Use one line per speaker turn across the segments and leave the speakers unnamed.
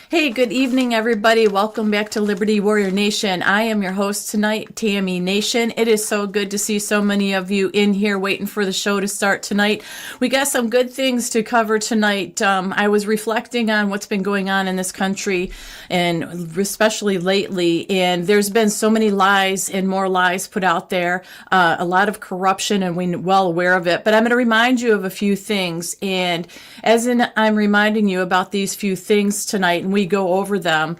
Hey, good evening, everybody. Welcome back to Liberty Warrior Nation. I am your host tonight, Tammy Nation. It is so good to see so many of you in here waiting for the show to start tonight. We got some good things to cover tonight. I was reflecting on what's been going on in this country, and especially lately, and there's been so many lies and more lies put out there, a lot of corruption, and we're well aware of it. But I'm going to remind you of a few things, and I'm reminding you about these few things tonight, and we go over them,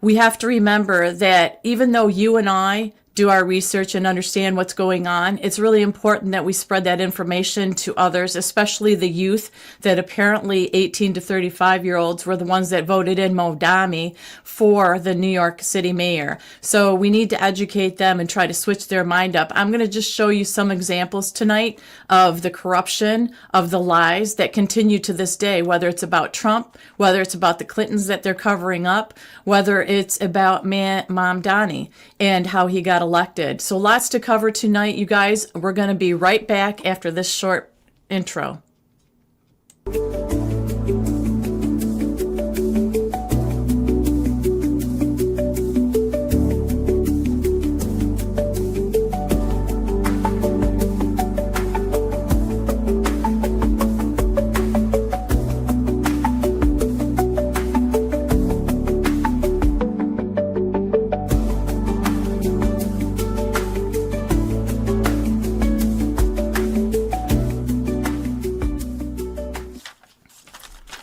we have to remember that even though you and I do our research and understand what's going on, it's really important that we spread that information to others, especially the youth that apparently 18 to 35-year-olds were the ones that voted in Modami for the New York City mayor. So we need to educate them and try to switch their mind up. I'm going to just show you some examples tonight of the corruption, of the lies that continue to this day, whether it's about Trump, whether it's about the Clintons that they're covering up, whether it's about Mamdani and how he got elected. So lots to cover tonight, you guys. We're going to be right back after this short intro.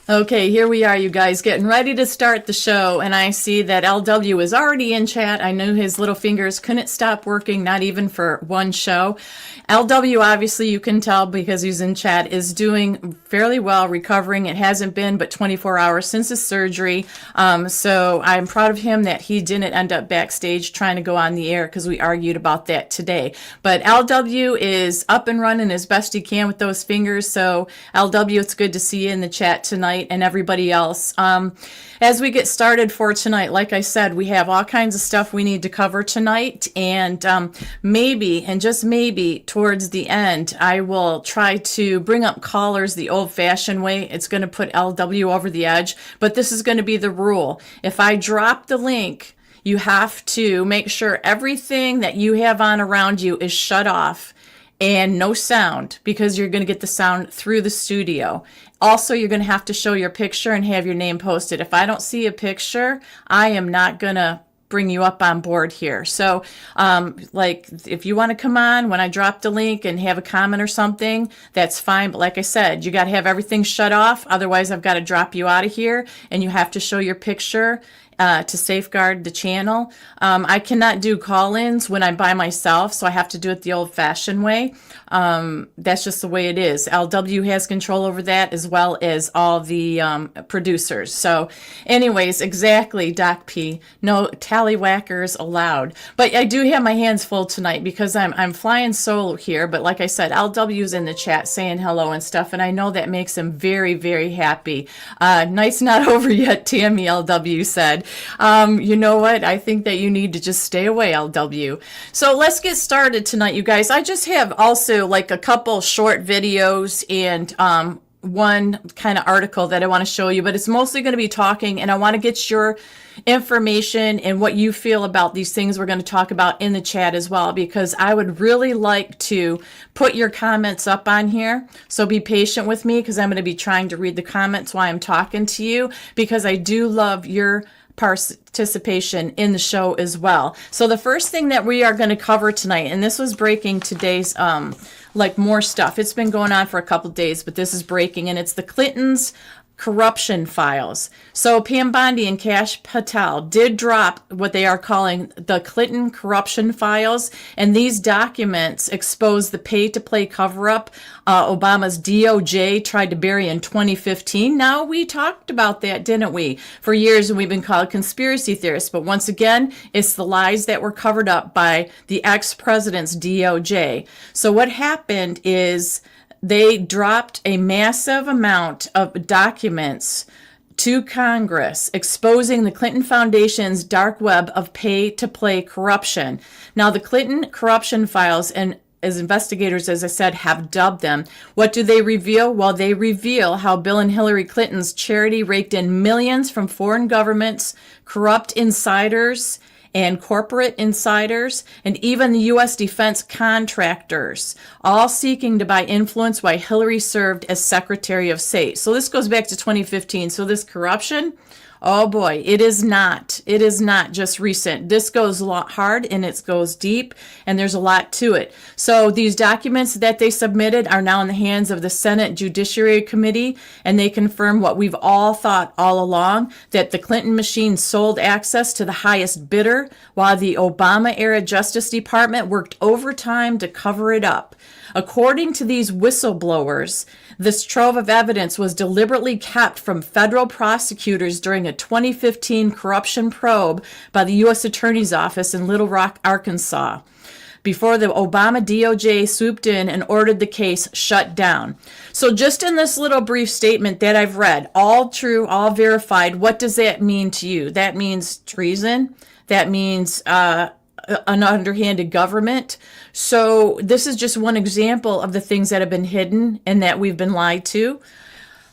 Okay, here we are, you guys, getting ready to start the show, and I see that LW is already in chat. I knew his little fingers couldn't stop working, not even for one show. LW, obviously, you can tell because he's in chat, is doing fairly well, recovering. It hasn't been but 24 hours since his surgery, so I'm proud of him that he didn't end up backstage trying to go on the air because we argued about that today. But LW is up and running as best he can with those fingers, so LW, it's good to see you in the chat tonight and everybody else. As we get started for tonight, like I said, we have all kinds of stuff we need to cover tonight, and maybe, and just maybe, towards the end, I will try to bring up callers the old-fashioned way. It's going to put LW over the edge, but this is going to be the rule. If I drop the link, you have to make sure everything that you have on around you is shut off and no sound, because you're going to get the sound through the studio. Also, you're going to have to show your picture and have your name posted. If I don't see a picture, I am not going to bring you up on board here. So, like, if you want to come on when I drop the link and have a comment or something, that's fine. But like I said, you got to have everything shut off. Otherwise, I've got to drop you out of here, and you have to show your picture to safeguard the channel. I cannot do call-ins when I'm by myself, so I have to do it the old-fashioned way. That's just the way it is. LW has control over that, as well as all the producers. So anyways, exactly, Doc P. No tallywhackers allowed. But I do have my hands full tonight because I'm flying solo here. But like I said, LW's in the chat saying hello and stuff, and I know that makes him very, very happy. Night's not over yet, Tammy, LW said. You know what? I think that you need to just stay away, LW. So let's get started tonight, you guys. I just have also like a couple short videos and one kind of article that I want to show you, but it's mostly going to be talking, and I want to get your information and what you feel about these things we're going to talk about in the chat as well, because I would really like to put your comments up on here. So be patient with me, because I'm going to be trying to read the comments while I'm talking to you, because I do love your participation in the show as well. So the first thing that we are going to cover tonight, and this was breaking today's like more stuff. It's been going on for a couple days, but this is breaking, and it's the Clintons corruption files. So Pam Bondi and Kash Patel did drop what they are calling the Clinton corruption files, and these documents expose the pay-to-play cover-up Obama's DOJ tried to bury in 2015. Now, we talked about that, didn't we? For years, and we've been called conspiracy theorists, but once again, it's the lies that were covered up by the ex-president's DOJ. So what happened is they dropped a massive amount of documents to Congress exposing the Clinton Foundation's dark web of pay-to-play corruption. Now, the Clinton corruption files, and as investigators, as I said, have dubbed them. What do they reveal? Well, they reveal how Bill and Hillary Clinton's charity raked in millions from foreign governments, corrupt insiders, and corporate insiders, and even the U.S. defense contractors, all seeking to buy influence while Hillary served as Secretary of State. So this goes back to 2015. So this corruption, oh boy, it is not just recent. This goes a lot hard and it goes deep, and there's a lot to it. So these documents that they submitted are now in the hands of the Senate Judiciary Committee, and they confirm what we've all thought all along, that the Clinton machine sold access to the highest bidder, while the Obama-era Justice Department worked overtime to cover it up. According to these whistleblowers, this trove of evidence was deliberately kept from federal prosecutors during a 2015 corruption probe by the U.S. Attorney's Office in Little Rock, Arkansas, before the Obama DOJ swooped in and ordered the case shut down. So just in this little brief statement that I've read, all true, all verified, what does that mean to you? That means treason. That means an underhanded government. So this is just one example of the things that have been hidden and that we've been lied to.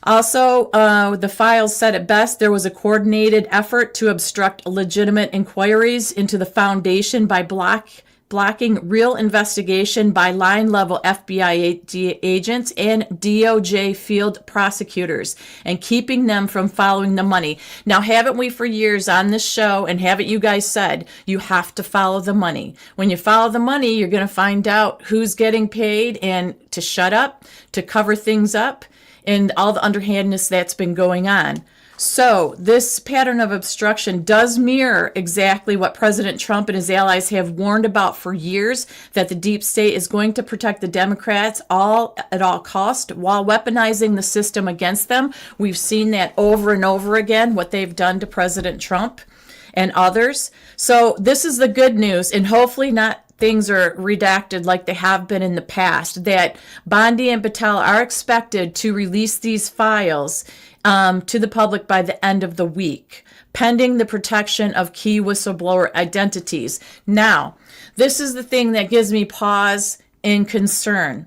Also, the files said it best, there was a coordinated effort to obstruct legitimate inquiries into the foundation by blocking real investigation by line-level FBI agents and DOJ field prosecutors, and keeping them from following the money. Now, haven't we for years on this show, and haven't you guys said, you have to follow the money? When you follow the money, you're going to find out who's getting paid and to shut up, to cover things up, and all the underhandedness that's been going on. So this pattern of obstruction does mirror exactly what President Trump and his allies have warned about for years, that the deep state is going to protect the Democrats at all cost while weaponizing the system against them. We've seen that over and over again, what they've done to President Trump and others. So this is the good news, and hopefully not things are redacted like they have been in the past, that Bondi and Patel are expected to release these files to the public by the end of the week, pending the protection of key whistleblower identities. Now, this is the thing that gives me pause and concern.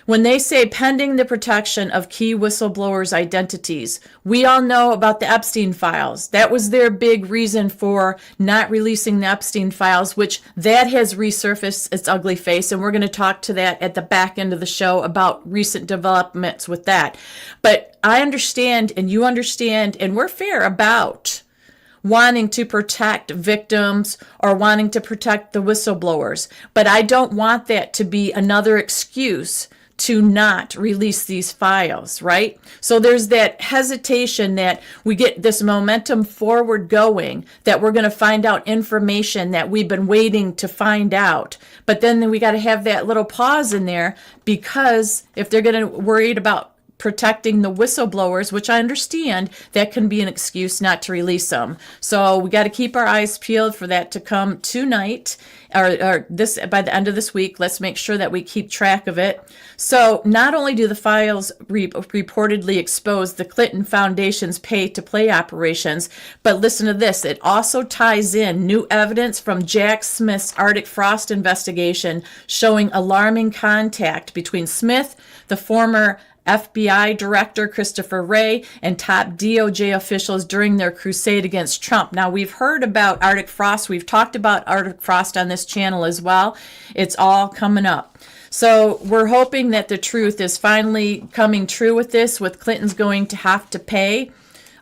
When they say pending the protection of key whistleblowers' identities, we all know about the Epstein files. That was their big reason for not releasing the Epstein files, which that has resurfaced its ugly face. And we're going to talk to that at the back end of the show about recent developments with that. But I understand, and you understand, and we're fair about wanting to protect victims or wanting to protect the whistleblowers. But I don't want that to be another excuse to not release these files, right? So there's that hesitation that we get this momentum forward going, that we're going to find out information that we've been waiting to find out. But then we got to have that little pause in there, because if they're going to worried about protecting the whistleblowers, which I understand, that can be an excuse not to release them. So we got to keep our eyes peeled for that to come tonight, or this by the end of this week. Let's make sure that we keep track of it. So not only do the files reportedly expose the Clinton Foundation's pay-to-play operations, but listen to this, it also ties in new evidence from Jack Smith's Arctic Frost investigation showing alarming contact between Smith, the former FBI Director Christopher Wray, and top DOJ officials during their crusade against Trump. Now, we've heard about Arctic Frost. We've talked about Arctic Frost on this channel as well. It's all coming up. So we're hoping that the truth is finally coming true with this, with Clinton's going to have to pay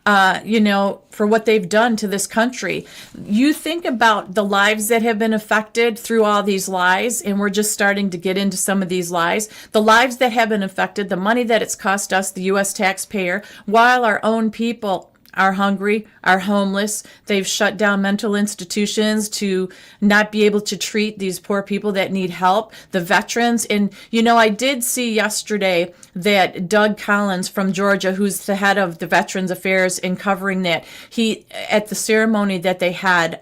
for what they've done to this country. You think about the lives that have been affected through all these lies, and we're just starting to get into some of these lies. The lives that have been affected, the money that it's cost us, the U.S. taxpayer, while our own people are hungry, are homeless. They've shut down mental institutions to not be able to treat these poor people that need help, the veterans. And, I did see yesterday that Doug Collins from Georgia, who's the head of the Veterans Affairs, in covering that, he, at the ceremony that they had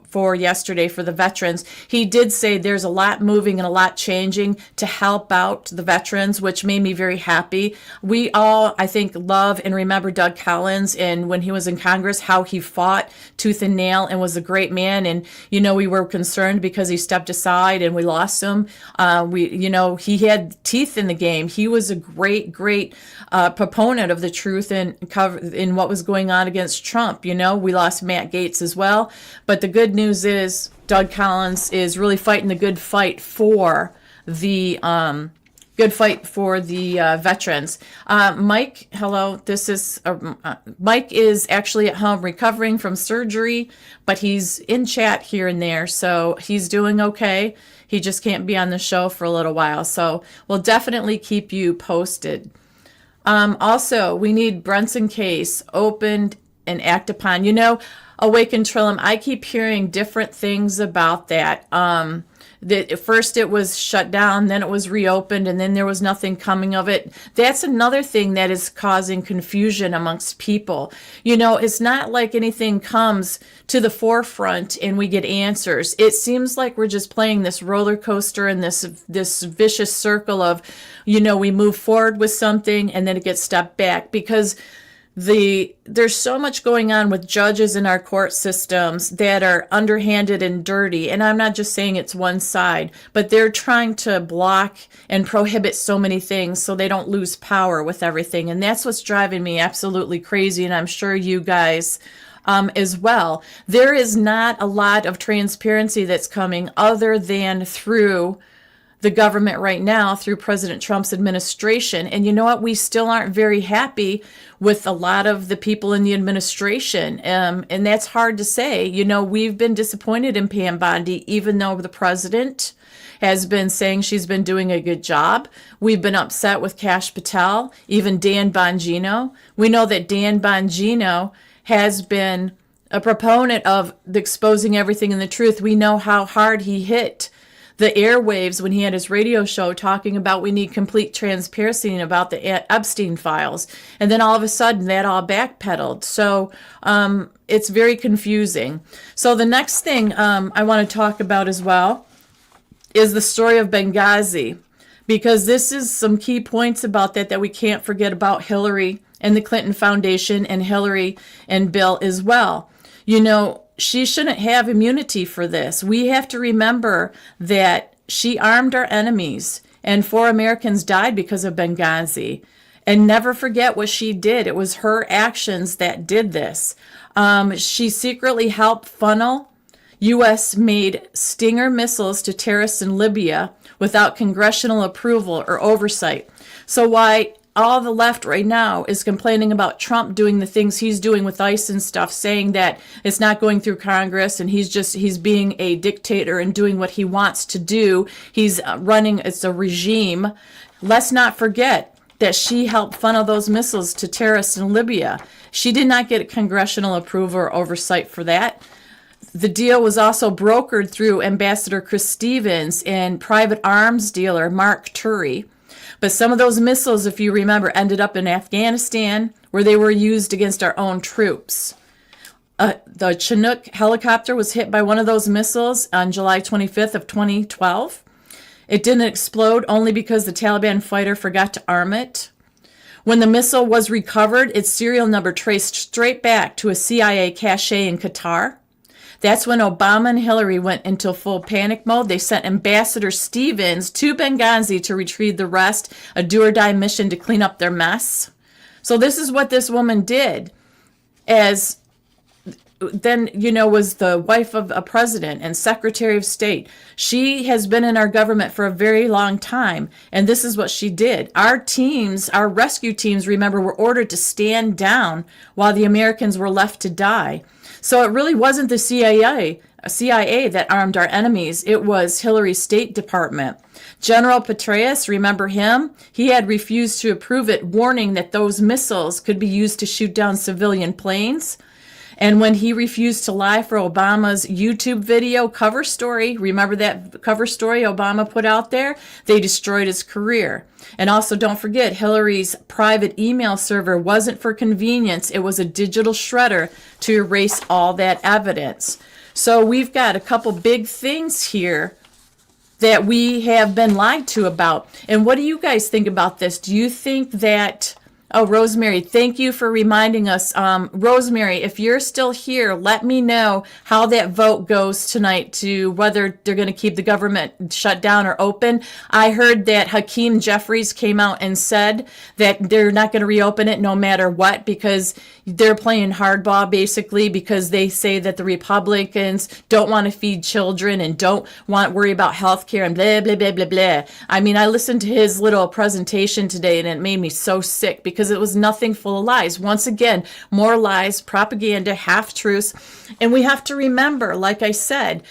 for yesterday for the veterans, he did say there's a lot moving and a lot changing to help out the veterans, which made me very happy. We all, I think, love and remember Doug Collins, and when when he was in Congress, how he fought tooth and nail and was a great man. And, we were concerned because he stepped aside and we lost him. He had teeth in the game. He was a great, great proponent of the truth in what was going on against Trump. We lost Matt Gaetz as well. But the good news is Doug Collins is really fighting the good fight for the veterans. Mike, hello. This is Mike is actually at home recovering from surgery, but he's in chat here and there, so he's doing okay. He just can't be on the show for a little while, so we'll definitely keep you posted. Also, we need Brunson case opened and act upon. Awaken Trillium, I keep hearing different things about that. That at first it was shut down, then it was reopened, and then there was nothing coming of it. That's another thing that is causing confusion amongst people. It's not like anything comes to the forefront and we get answers. It seems like we're just playing this roller coaster and this vicious circle of, we move forward with something and then it gets stepped back because there's so much going on with judges in our court systems that are underhanded and dirty. And I'm not just saying it's one side, but they're trying to block and prohibit so many things so they don't lose power with everything. And that's what's driving me absolutely crazy. And I'm sure you guys as well. There is not a lot of transparency that's coming other than through the government right now, through President Trump's administration. And you know what? We still aren't very happy with a lot of the people in the administration. And that's hard to say. We've been disappointed in Pam Bondi, even though the president has been saying she's been doing a good job. We've been upset with Kash Patel, even Dan Bongino. We know that Dan Bongino has been a proponent of exposing everything in the truth. We know how hard he hit the airwaves when he had his radio show talking about we need complete transparency about the Epstein files. And then all of a sudden that all backpedaled. So it's very confusing. So the next thing I want to talk about as well is the story of Benghazi, because this is some key points about that we can't forget about Hillary and the Clinton Foundation and Hillary and Bill as well. She shouldn't have immunity for this. We have to remember that she armed our enemies and 4 Americans died because of Benghazi. And never forget what she did. It was her actions that did this. She secretly helped funnel U.S.-made Stinger missiles to terrorists in Libya without congressional approval or oversight. So why all the left right now is complaining about Trump doing the things he's doing with ICE and stuff, saying that it's not going through Congress and he's being a dictator and doing what he wants to do. He's running, it's a regime. Let's not forget that she helped funnel those missiles to terrorists in Libya. She did not get congressional approval or oversight for that. The deal was also brokered through Ambassador Chris Stevens and private arms dealer Mark Turi. But some of those missiles, if you remember, ended up in Afghanistan, where they were used against our own troops. The Chinook helicopter was hit by one of those missiles on July 25th of 2012. It didn't explode only because the Taliban fighter forgot to arm it. When the missile was recovered, its serial number traced straight back to a CIA cache in Qatar. That's when Obama and Hillary went into full panic mode. They sent Ambassador Stevens to Benghazi to retrieve the rest, a do-or-die mission to clean up their mess. So this is what this woman did, as then, was the wife of a president and Secretary of State. She has been in our government for a very long time, and this is what she did. Our teams, our rescue teams, remember, were ordered to stand down while the Americans were left to die. So it really wasn't the CIA that armed our enemies. It was Hillary's State Department. General Petraeus, remember him? He had refused to approve it, warning that those missiles could be used to shoot down civilian planes. And when he refused to lie for Obama's YouTube video cover story, remember that cover story Obama put out there? They destroyed his career. And also don't forget, Hillary's private email server wasn't for convenience. It was a digital shredder to erase all that evidence. So we've got a couple big things here that we have been lied to about. And what do you guys think about this? Do you think that Oh, Rosemary, thank you for reminding us. Rosemary, if you're still here, let me know how that vote goes tonight to whether they're going to keep the government shut down or open. I heard that Hakeem Jeffries came out and said that they're not going to reopen it no matter what because they're playing hardball basically because they say that the Republicans don't want to feed children and don't want to worry about health care and blah, blah, blah, blah, blah. I mean, I listened to his little presentation today and it made me so sick because it was nothing full of lies. Once again, more lies, propaganda, half-truths. And we have to remember, like I said,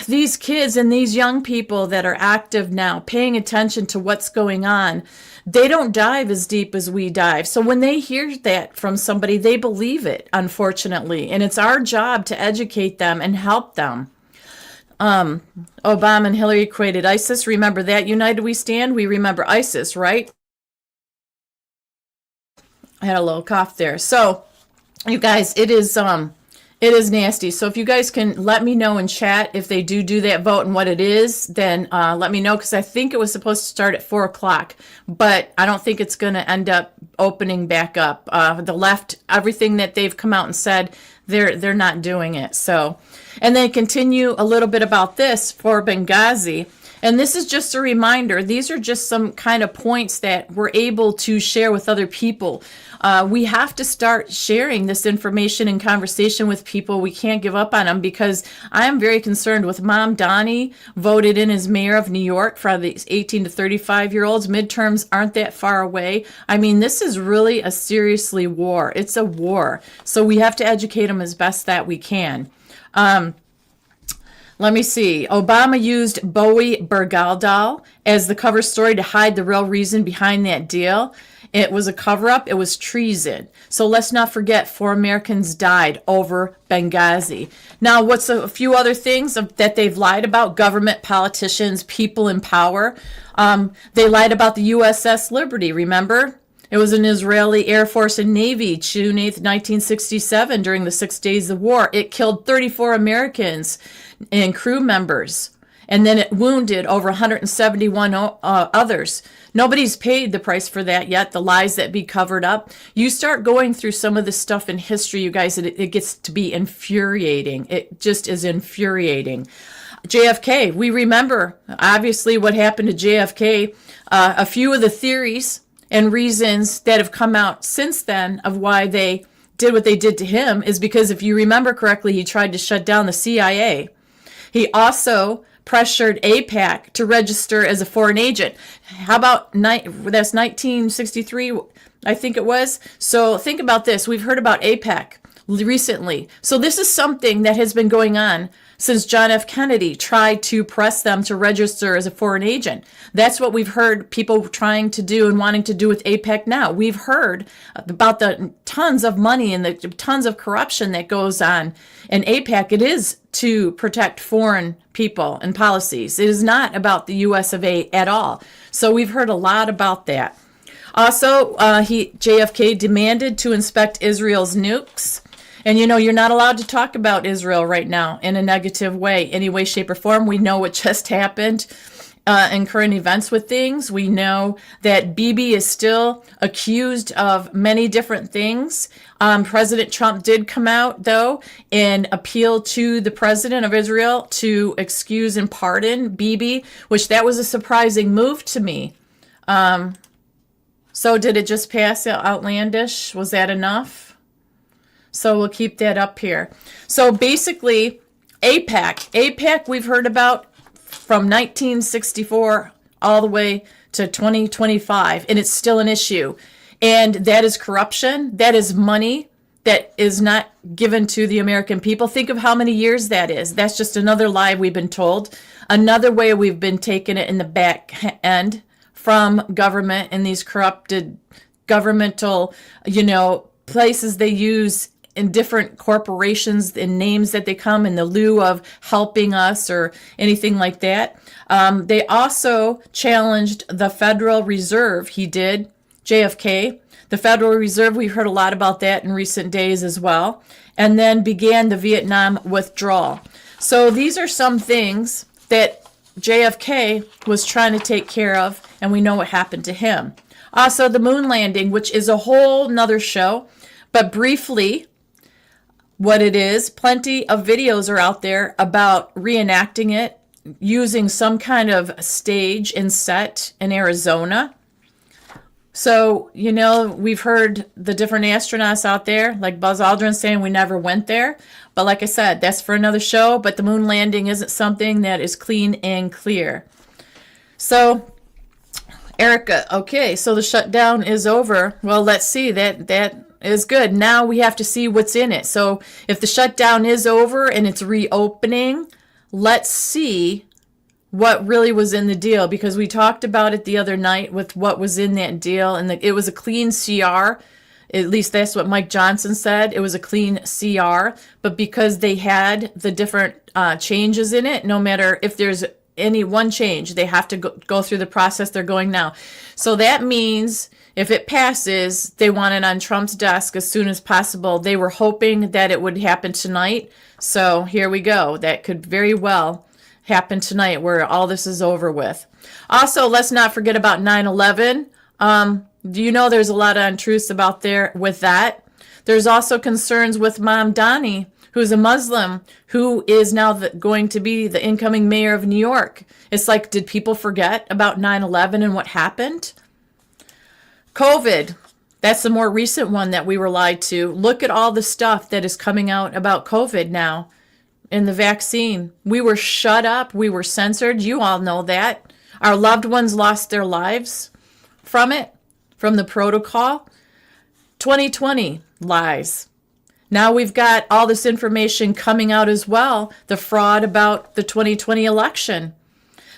these kids and these young people that are active now, paying attention to what's going on, they don't dive as deep as we dive. So when they hear that from somebody, they believe it, unfortunately. And it's our job to educate them and help them. Obama and Hillary equated ISIS. Remember that, United We Stand? We remember ISIS, right? I had a little cough there. So, you guys, it is nasty. So if you guys can let me know in chat if they do that vote and what it is, then let me know because I think it was supposed to start at 4 o'clock, but I don't think it's going to end up opening back up. The left, everything that they've come out and said, they're not doing it. So, and then continue a little bit about this for Benghazi. And this is just a reminder. These are just some kind of points that we're able to share with other people. We have to start sharing this information and conversation with people. We can't give up on them because I am very concerned with Mom Donnie voted in as mayor of New York for the 18 to 35-year-olds. Midterms aren't that far away. I mean, this is really a seriously war. It's a war. So we have to educate them as best that we can. Let me see. Obama used Bowie Bergdahl as the cover story to hide the real reason behind that deal. It was a cover-up. It was treason. So let's not forget 4 Americans died over Benghazi. Now, what's a few other things that they've lied about? Government, politicians, people in power. They lied about the USS Liberty, remember? It was an Israeli Air Force and Navy, June 8th, 1967, during the 6 days of war. It killed 34 Americans and crew members, and then it wounded over 171 others. Nobody's paid the price for that yet, the lies that be covered up. You start going through some of this stuff in history, you guys, it gets to be infuriating. It just is infuriating. JFK, we remember, obviously, what happened to JFK. A few of the theories and reasons that have come out since then of why they did what they did to him is because, if you remember correctly, he tried to shut down the CIA. He also pressured AIPAC to register as a foreign agent. How about, that's 1963, I think it was. So think about this. We've heard about AIPAC recently. So this is something that has been going on since John F. Kennedy tried to press them to register as a foreign agent. That's what we've heard people trying to do and wanting to do with AIPAC now. We've heard about the tons of money and the tons of corruption that goes on in AIPAC. It is to protect foreign people and policies. It is not about the US of A at all. So we've heard a lot about that. Also, JFK demanded to inspect Israel's nukes. And you know, you're not allowed to talk about Israel right now in a negative way, any way, shape, or form. We know what just happened in current events with things. We know that Bibi is still accused of many different things. President Trump did come out, though, and appeal to the president of Israel to excuse and pardon Bibi, which that was a surprising move to me. So did it just pass outlandish? Was that enough? So we'll keep that up here. So basically, AIPAC we've heard about from 1964 all the way to 2025, and it's still an issue. And that is corruption. That is money that is not given to the American people. Think of how many years that is. That's just another lie we've been told. Another way we've been taking it in the back end from government and these corrupted governmental, places they use in different corporations and names that they come in the lieu of helping us or anything like that. They also challenged the Federal Reserve. He did, JFK. The Federal Reserve, we heard a lot about that in recent days as well. And then began the Vietnam withdrawal. So these are some things that JFK was trying to take care of, and we know what happened to him. Also, the moon landing, which is a whole nother show. But briefly, what it is, plenty of videos are out there about reenacting it using some kind of stage and set in Arizona. So, we've heard the different astronauts out there, like Buzz Aldrin saying we never went there. But like I said, that's for another show. But the moon landing isn't something that is clean and clear. So, Erica, okay, so the shutdown is over. Well, let's see. That is good. Now we have to see what's in it. So if the shutdown is over and it's reopening, let's see what really was in the deal, because we talked about it the other night with what was in that deal, and it was a clean CR. At least that's what Mike Johnson said. It was a clean CR, but because they had the different changes in it, no matter if there's any one change, they have to go through the process they're going now. So that means if it passes, they want it on Trump's desk as soon as possible. They were hoping that it would happen tonight. So here we go. That could very well happen tonight, where all this is over with. Also, let's not forget about 9/11. Do you know there's a lot of untruths about there with that? There's also concerns with Mamdani, who's a Muslim, who is now going to be the incoming mayor of New York. It's like, did people forget about 9/11 and what happened? COVID, that's the more recent one that we were lied to. Look at all the stuff that is coming out about COVID now. In the vaccine, we were shut up, we were censored. You all know that. Our loved ones lost their lives from it, from the protocol. 2020 lies. Now we've got all this information coming out as well, the fraud about the 2020 election.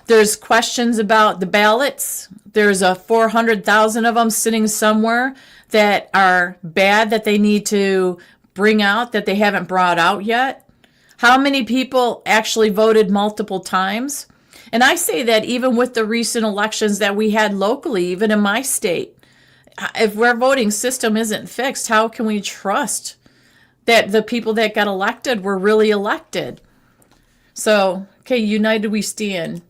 There's questions about the ballots. There's 400,000 of them sitting somewhere that are bad, that they need to bring out, that they haven't brought out yet. How many people actually voted multiple times? And I say that even with the recent elections that we had locally, even in my state, if our voting system isn't fixed, how can we trust that the people that got elected were really elected? So, okay, united we stand.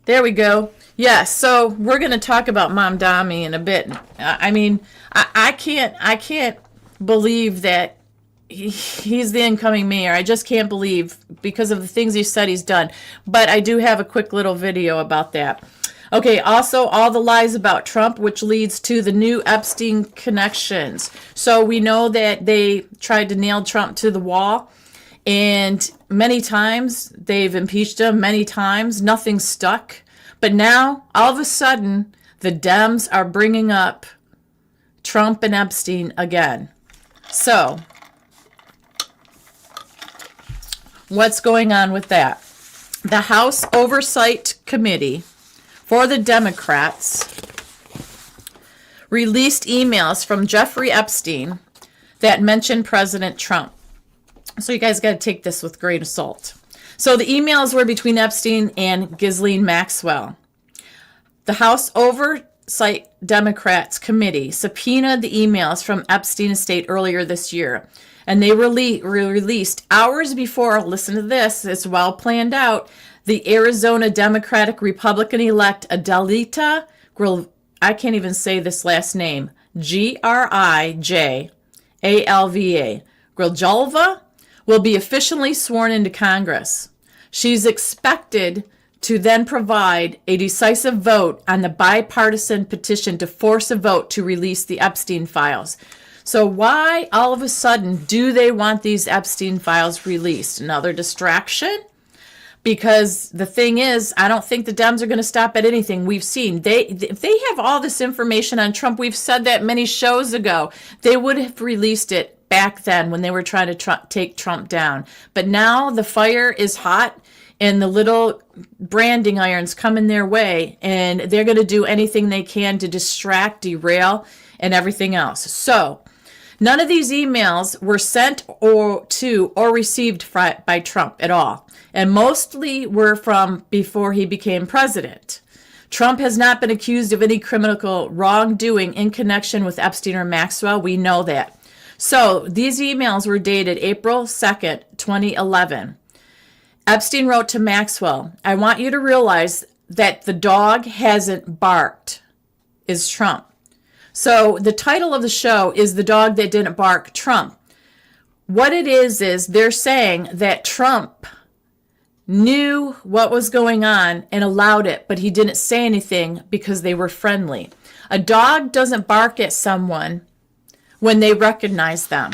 There we go. Yes, so we're going to talk about Mamdani in a bit. I can't believe that he's the incoming mayor. I just can't believe, because of the things he said he's done. But I do have a quick little video about that. Okay, also all the lies about Trump, which leads to the new Epstein connections. So we know that they tried to nail Trump to the wall, and many times they've impeached him, many times, nothing stuck. But now, all of a sudden, the Dems are bringing up Trump and Epstein again. So, what's going on with that? The House Oversight Committee for the Democrats released emails from Jeffrey Epstein that mentioned President Trump. So you guys got to take this with a grain of salt. So the emails were between Epstein and Ghislaine Maxwell. The House Oversight Democrats Committee subpoenaed the emails from Epstein estate earlier this year. And they were released hours before, listen to this, it's well planned out, the Arizona Democratic Republican-elect Adelita, I can't even say this last name, Grijalva, Grijalva, will be officially sworn into Congress. She's expected to then provide a decisive vote on the bipartisan petition to force a vote to release the Epstein files. So why all of a sudden do they want these Epstein files released? Another distraction? Because the thing is, I don't think the Dems are going to stop at anything. We've seen, if they have all this information on Trump, we've said that many shows ago, they would have released it back then when they were trying to take Trump down. But now the fire is hot and the little branding irons coming their way, and they're going to do anything they can to distract, derail, and everything else. So none of these emails were sent or received by Trump at all, and mostly were from before he became president. Trump has not been accused of any criminal wrongdoing in connection with Epstein or Maxwell. We know that. So these emails were dated April 2nd, 2011. Epstein wrote to Maxwell, "I want you to realize that the dog hasn't barked," is Trump. So the title of the show is The Dog That Didn't Bark, Trump. What it is they're saying that Trump knew what was going on and allowed it, but he didn't say anything because they were friendly. A dog doesn't bark at someone when they recognize them.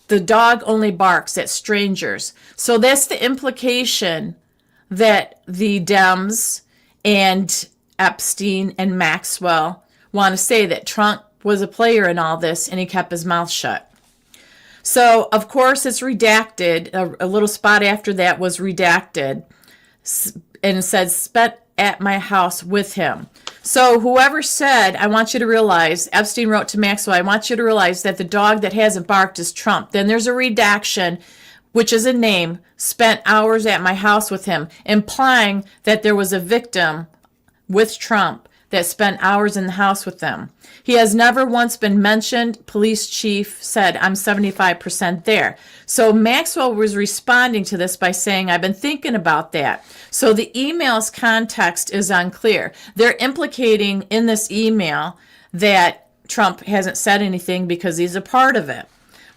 The dog only barks at strangers. So that's the implication that the Dems and Epstein and Maxwell want to say, that Trump was a player in all this and he kept his mouth shut. So, of course, it's redacted. A little spot after that was redacted, and it said, spent at my house with him. So whoever said, I want you to realize, Epstein wrote to Maxwell, I want you to realize that the dog that hasn't barked is Trump. Then there's a redaction, which is a name, spent hours at my house with him, implying that there was a victim with Trump that spent hours in the house with them. He has never once been mentioned. Police chief said, I'm 75% there. So Maxwell was responding to this by saying, I've been thinking about that. So the email's context is unclear. They're implicating in this email that Trump hasn't said anything because he's a part of it.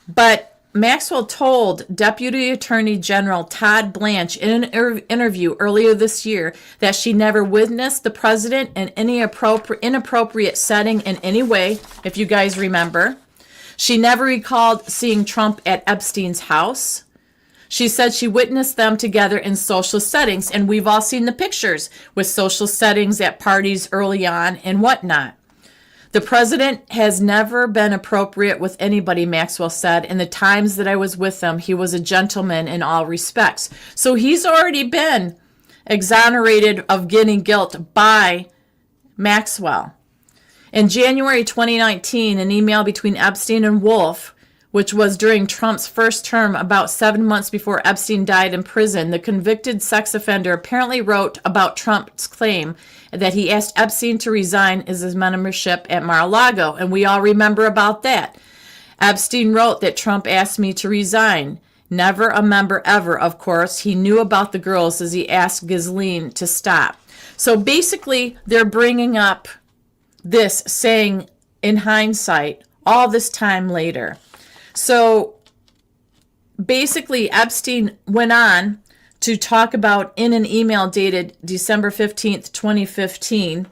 But Maxwell told Deputy Attorney General Todd Blanche in an interview earlier this year that she never witnessed the president in any inappropriate setting in any way, if you guys remember. She never recalled seeing Trump at Epstein's house. She said she witnessed them together in social settings, and we've all seen the pictures with social settings at parties early on and whatnot. The president has never been appropriate with anybody, Maxwell said. In the times that I was with him, he was a gentleman in all respects. So he's already been exonerated of getting guilt by Maxwell. In January 2019, an email between Epstein and Wolf, which was during Trump's first term about 7 months before Epstein died in prison, the convicted sex offender apparently wrote about Trump's claim that he asked Epstein to resign his membership at Mar-a-Lago, and we all remember about that. Epstein wrote that Trump asked me to resign. Never a member ever, of course. He knew about the girls as he asked Ghislaine to stop. So basically, they're bringing up this, saying in hindsight, all this time later. So basically, Epstein went on to talk about in an email dated December 15th, 2015.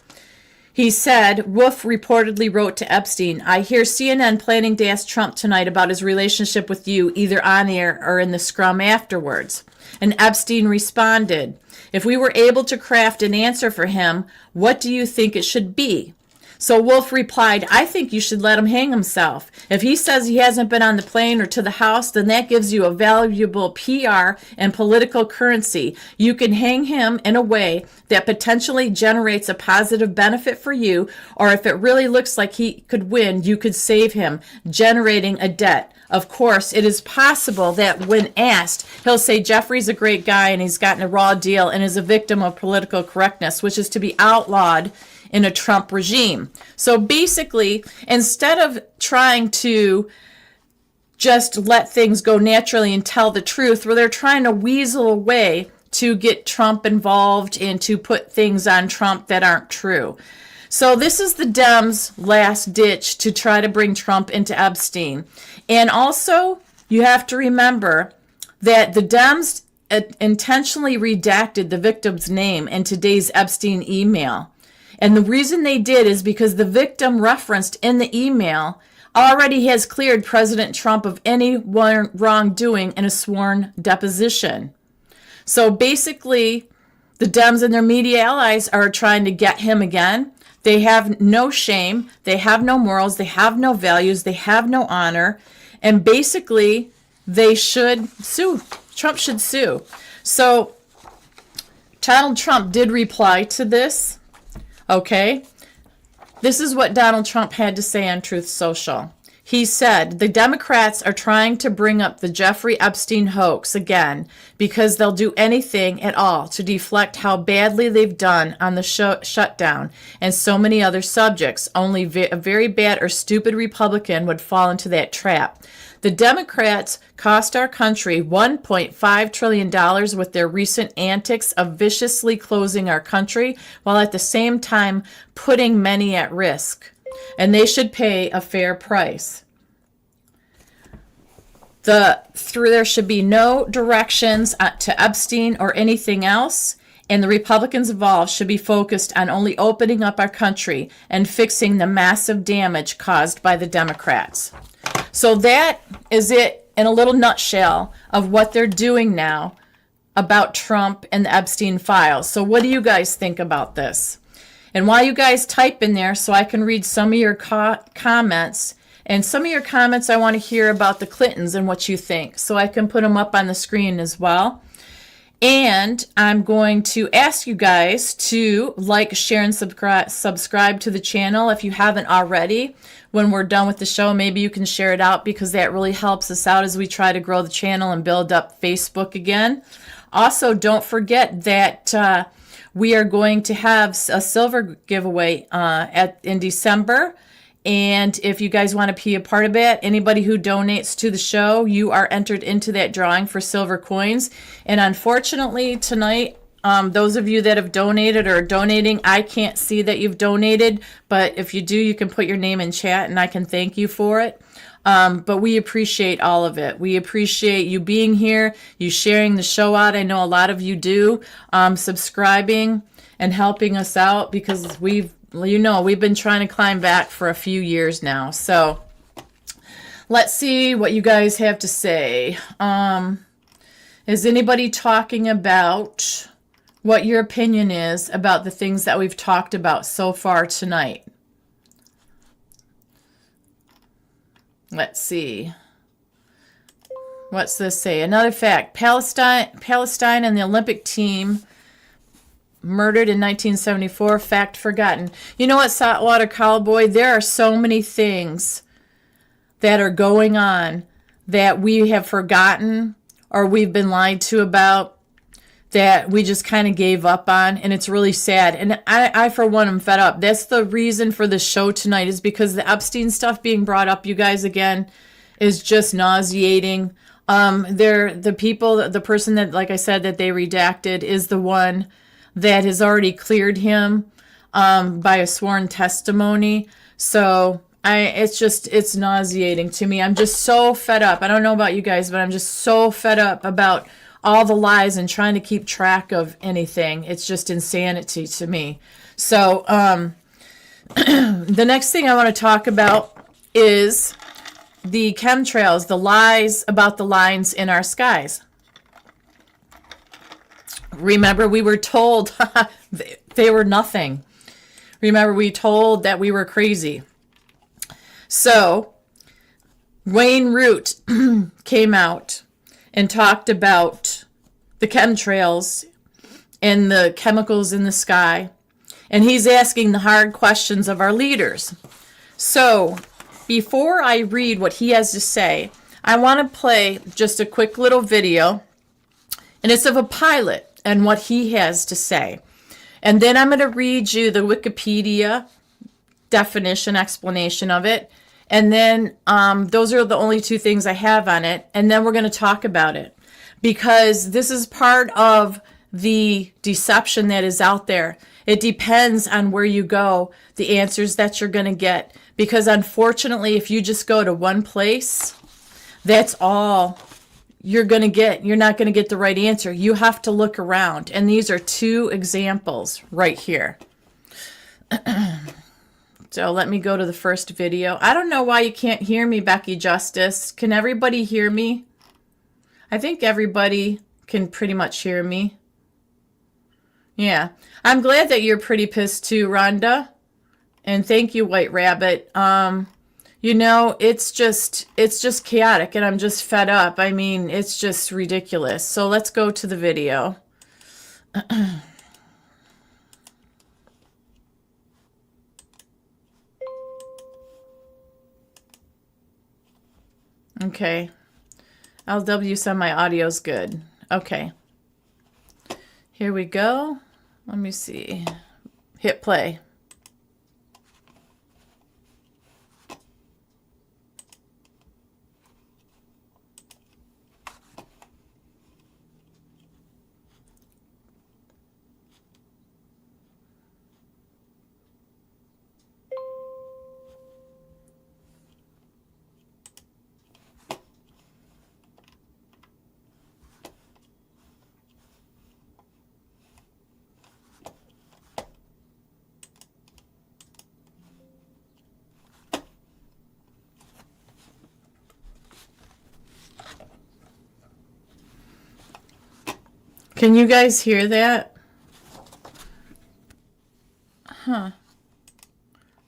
He said, Wolf reportedly wrote to Epstein, I hear CNN planning to ask Trump tonight about his relationship with you, either on air or in the scrum afterwards. And Epstein responded, if we were able to craft an answer for him, what do you think it should be? So Wolf replied, I think you should let him hang himself. If he says he hasn't been on the plane or to the house, then that gives you a valuable PR and political currency. You can hang him in a way that potentially generates a positive benefit for you, or if it really looks like he could win, you could save him, generating a debt. Of course, it is possible that when asked, he'll say Jeffrey's a great guy and he's gotten a raw deal and is a victim of political correctness, which is to be outlawed in a Trump regime. So basically, instead of trying to just let things go naturally and tell the truth, where they're trying to weasel a way to get Trump involved and to put things on Trump that aren't true. So this is the Dems' last ditch to try to bring Trump into Epstein. And also, you have to remember that the Dems intentionally redacted the victim's name in today's Epstein email. And the reason they did is because the victim referenced in the email already has cleared President Trump of any wrongdoing in a sworn deposition. So basically, the Dems and their media allies are trying to get him again. They have no shame. They have no morals. They have no values. They have no honor. And basically, they should sue. Trump should sue. So Donald Trump did reply to this. Okay, this is what Donald Trump had to say on Truth Social. He said, the Democrats are trying to bring up the Jeffrey Epstein hoax again because they'll do anything at all to deflect how badly they've done on the shutdown and so many other subjects. Only a very bad or stupid Republican would fall into that trap. The Democrats cost our country $1.5 trillion with their recent antics of viciously closing our country while at the same time putting many at risk. and they should pay a fair price. There should be no directions to Epstein or anything else, and the Republicans involved should be focused on only opening up our country and fixing the massive damage caused by the Democrats. So that is it in a little nutshell of what they're doing now about Trump and the Epstein files. So what do you guys think about this? And while you guys type in there so I can read some of your comments, and some of your comments I want to hear about the Clintons and what you think, so I can put them up on the screen as well. And I'm going to ask you guys to like, share, and subscribe to the channel if you haven't already. When we're done with the show, maybe you can share it out, because that really helps us out as we try to grow the channel and build up Facebook again. Also, don't forget that we are going to have a silver giveaway in December. And if you guys want to be a part of it, anybody who donates to the show, you are entered into that drawing for silver coins. And unfortunately, tonight, those of you that have donated or are donating, I can't see that you've donated. But if you do, you can put your name in chat and I can thank you for it. But we appreciate all of it. We appreciate you being here, you sharing the show out. I know a lot of you do, subscribing and helping us out, because we've been trying to climb back for a few years now. So let's see what you guys have to say. Is anybody talking about what your opinion is about the things that we've talked about so far tonight? Let's see. What's this say? Another fact. Palestine and the Olympic team murdered in 1974. Fact forgotten. You know what, Saltwater Cowboy? There are so many things that are going on that we have forgotten or we've been lied to about, that we just kind of gave up on, and it's really sad. And I for one, am fed up. That's the reason for the show tonight, is because the Epstein stuff being brought up, you guys, again, is just nauseating. The person that, like I said, that they redacted is the one that has already cleared him by a sworn testimony. So it's nauseating to me. I'm just so fed up. I don't know about you guys, but I'm just so fed up about all the lies and trying to keep track of anything. It's just insanity to me. So the next thing I want to talk about is the chemtrails, the lies about the lines in our skies. Remember, we were told they were nothing. Remember, we told that we were crazy. So Wayne Root came out and talked about the chemtrails and the chemicals in the sky. And he's asking the hard questions of our leaders. So before I read what he has to say, I want to play just a quick little video. And it's of a pilot and what he has to say. And then I'm going to read you the Wikipedia definition, explanation of it. And then those are the only two things I have on it. And then we're going to talk about it, because this is part of the deception that is out there. It depends on where you go, the answers that you're going to get. Because unfortunately, if you just go to one place, that's all you're going to get. You're not going to get the right answer. You have to look around. And these are two examples right here. So let me go to the first video. I don't know why you can't hear me, Becky Justice. Can everybody hear me? I think everybody can pretty much hear me. Yeah. I'm glad that you're pretty pissed too, Rhonda. And thank you, White Rabbit. You know, it's just chaotic, and I'm just fed up. I mean, it's just ridiculous. So let's go to the video. Okay. LW said my audio's good. Okay. Here we go. Let me see. Hit play. Can you guys hear that? I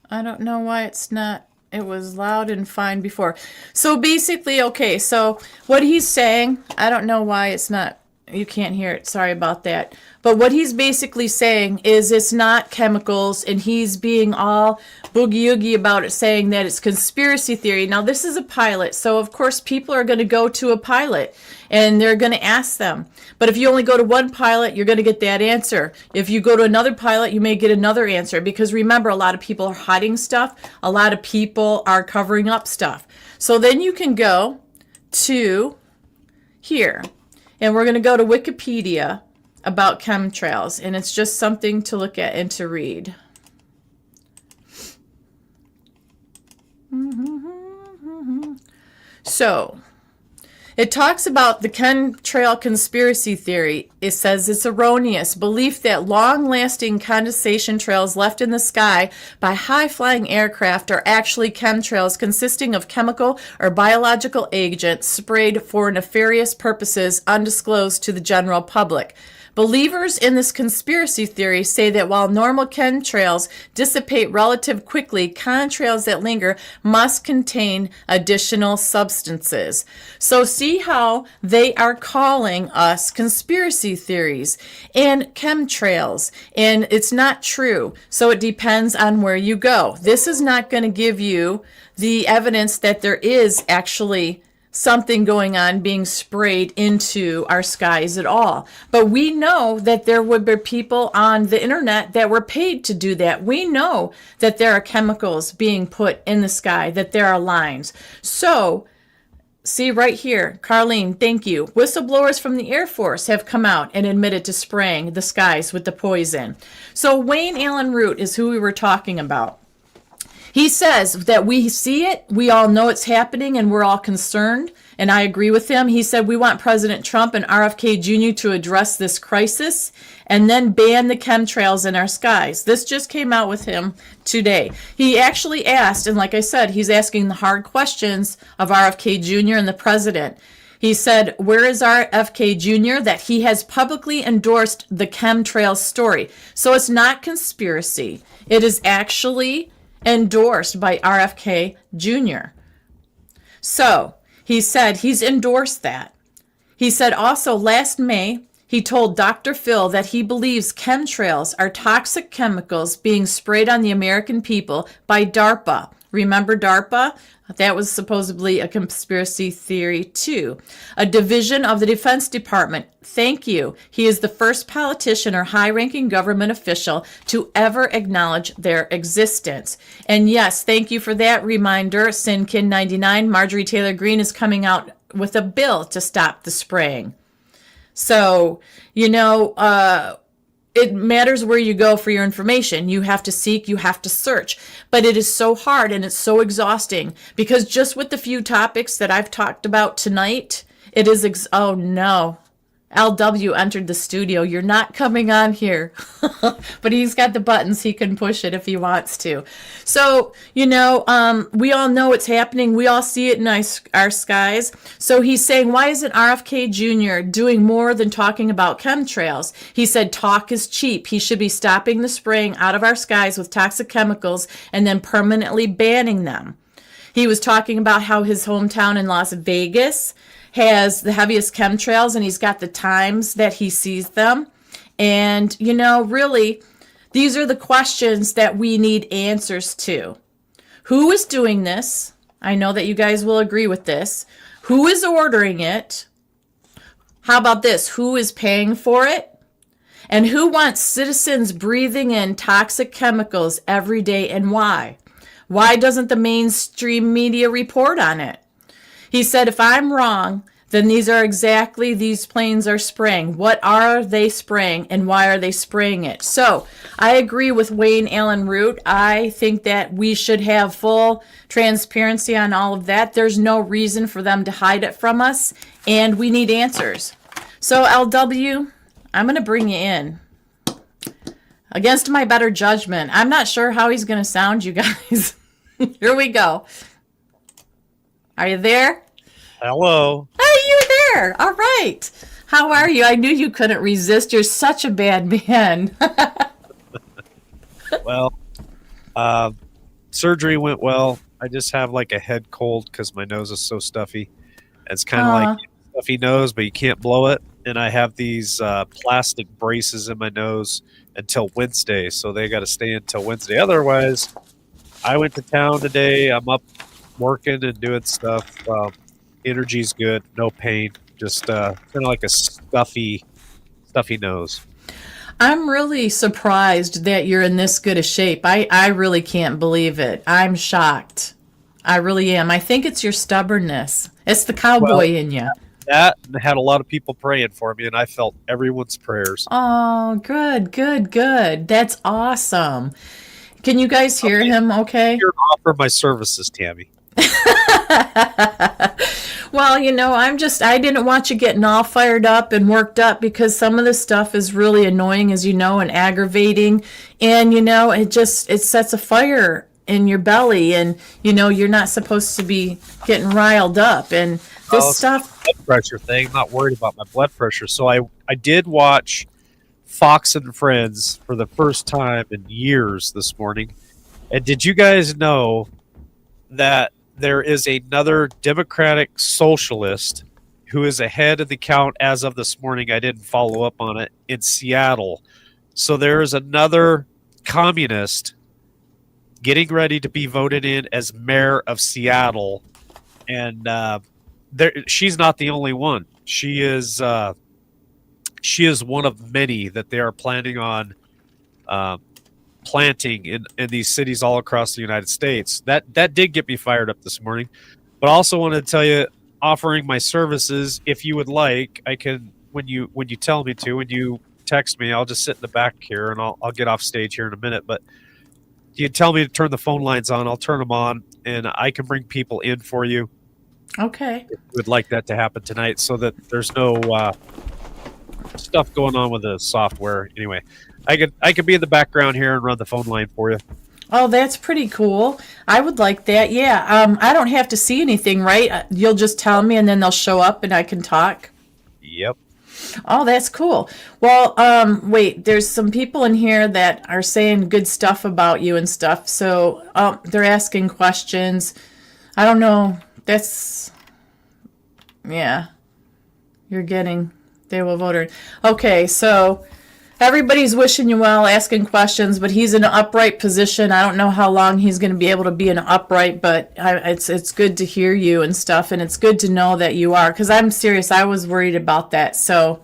don't know why it's not. It was loud and fine before. So basically, okay, so what he's saying, I don't know why it's not, you can't hear it. Sorry about that. But what he's basically saying is it's not chemicals, and he's being all boogie-oogie about it, saying that it's conspiracy theory. Now, this is a pilot, so of course people are going to go to a pilot, and they're going to ask them. But if you only go to one pilot, you're going to get that answer. If you go to another pilot, you may get another answer. Because remember, a lot of people are hiding stuff. A lot of people are covering up stuff. So then you can go to here. And we're going to go to Wikipedia about chemtrails. And it's just something to look at and to read. So it talks about the chemtrail conspiracy theory. It says it's erroneous belief that long-lasting condensation trails left in the sky by high-flying aircraft are actually chemtrails consisting of chemical or biological agents sprayed for nefarious purposes undisclosed to the general public. Believers in this conspiracy theory say that while normal chemtrails dissipate relatively quickly, contrails that linger must contain additional substances. So see how they are calling us conspiracy theories and chemtrails, and it's not true. So it depends on where you go. This is not going to give you the evidence that there is actually something going on being sprayed into our skies at all. But we know that there would be people on the internet that were paid to do that. We know that there are chemicals being put in the sky, that there are lines. So, see right here, Carlene, thank you. Whistleblowers from the Air Force have come out and admitted to spraying the skies with the poison. So Wayne Allen Root is who we were talking about. He says that we see it, we all know it's happening, and we're all concerned. And I agree with him. He said we want President Trump and RFK Jr. to address this crisis and then ban the chemtrails in our skies. This just came out with him today. He actually asked, and like I said, he's asking the hard questions of RFK Jr. and the president. He said, where is RFK Jr.? That he has publicly endorsed the chemtrails story. So it's not conspiracy. It is actually endorsed by RFK Jr. So he said he's endorsed that. He said also last May, he told Dr. Phil that he believes chemtrails are toxic chemicals being sprayed on the American people by DARPA. Remember DARPA? That was supposedly a conspiracy theory too. A division of the Defense Department. Thank you. He is the first politician or high-ranking government official to ever acknowledge their existence. And yes, thank you for that reminder. Sinkin99, Marjorie Taylor Greene is coming out with a bill to stop the spraying. So, it matters where you go for your information. You have to seek, you have to search. But it is so hard and it's so exhausting because just with the few topics that I've talked about tonight, it is, oh no. LW entered the studio. You're not coming on here. But he's got the buttons. He can push it if he wants to. So, we all know it's happening. We all see it in our skies. So he's saying, why isn't RFK Jr. doing more than talking about chemtrails? He said talk is cheap. He should be stopping the spraying out of our skies with toxic chemicals and then permanently banning them. He was talking about how his hometown in Las Vegas has the heaviest chemtrails, and he's got the times that he sees them. And, really, these are the questions that we need answers to. Who is doing this? I know that you guys will agree with this. Who is ordering it? How about this? Who is paying for it? And who wants citizens breathing in toxic chemicals every day, and why? Why doesn't the mainstream media report on it? He said, if I'm wrong, then these planes are spraying. What are they spraying and why are they spraying it? So I agree with Wayne Allen Root. I think that we should have full transparency on all of that. There's no reason for them to hide it from us, and we need answers. So LW, I'm going to bring you in. Against my better judgment. I'm not sure how he's going to sound, you guys. Here we go. Are you there?
Hello.
Hey, you're there. All right. How are you? I knew you couldn't resist. You're such a bad man.
Well, uh, surgery went well. I just have like a head cold because my nose is so stuffy. It's kind of like
uh,
stuffy nose, but you can't blow it. And I have these plastic braces in my nose until Wednesday, so they got to stay until Wednesday. Otherwise, I went to town today. I'm up working and doing stuff. Energy's good, no pain. Just kind of like a stuffy nose.
I'm really surprised that you're in this good a shape. I really can't believe it. I'm shocked. I really am. I think it's your stubbornness. It's the
Well,
cowboy in you.
that and I had a lot of people praying for me, and I felt everyone's prayers.
Oh, good, good, good. That's awesome. Can you guys
I'm
hear him okay?
here to offer my services, Tammy.
Well, I didn't want you getting all fired up and worked up because some of this stuff is really annoying, as you know, and aggravating. And, it sets a fire in your belly. And, you're not supposed to be getting riled up. And this
Well, it's not
stuff,
a blood pressure thing. I'm not worried about my blood pressure. So I did watch Fox and Friends for the first time in years this morning. And did you guys know that there is another Democratic socialist who is ahead of the count as of this morning? I didn't follow up on it in Seattle. So there is another communist getting ready to be voted in as mayor of Seattle, and she's not the only one. She is one of many that they are planning on uh, planting in these cities all across the United States. That did get me fired up this morning. But I also wanted to tell you, offering my services, if you would like, I can when you tell me to, when you text me, I'll just sit in the back here and I'll get off stage here in a minute. But you tell me to turn the phone lines on, I'll turn them on, and I can bring people in for you.
okay.
Would like that to happen tonight, so that there's no stuff going on with the software. Anyway, I could be in the background here and run the phone line for you.
Oh, that's pretty cool. I would like that. Yeah. I don't have to see anything, right? You'll just tell me and then they'll show up and I can talk.
Yep.
Oh, that's cool. Well, wait, there's some people in here that are saying good stuff about you and stuff. So, they're asking questions. I don't know. Yeah, you're getting, they will vote. Okay, so everybody's wishing you well, asking questions, but he's in an upright position. I don't know how long he's going to be able to be in an upright, but it's good to hear you and stuff, and it's good to know that you are. Because I'm serious, I was worried about that. So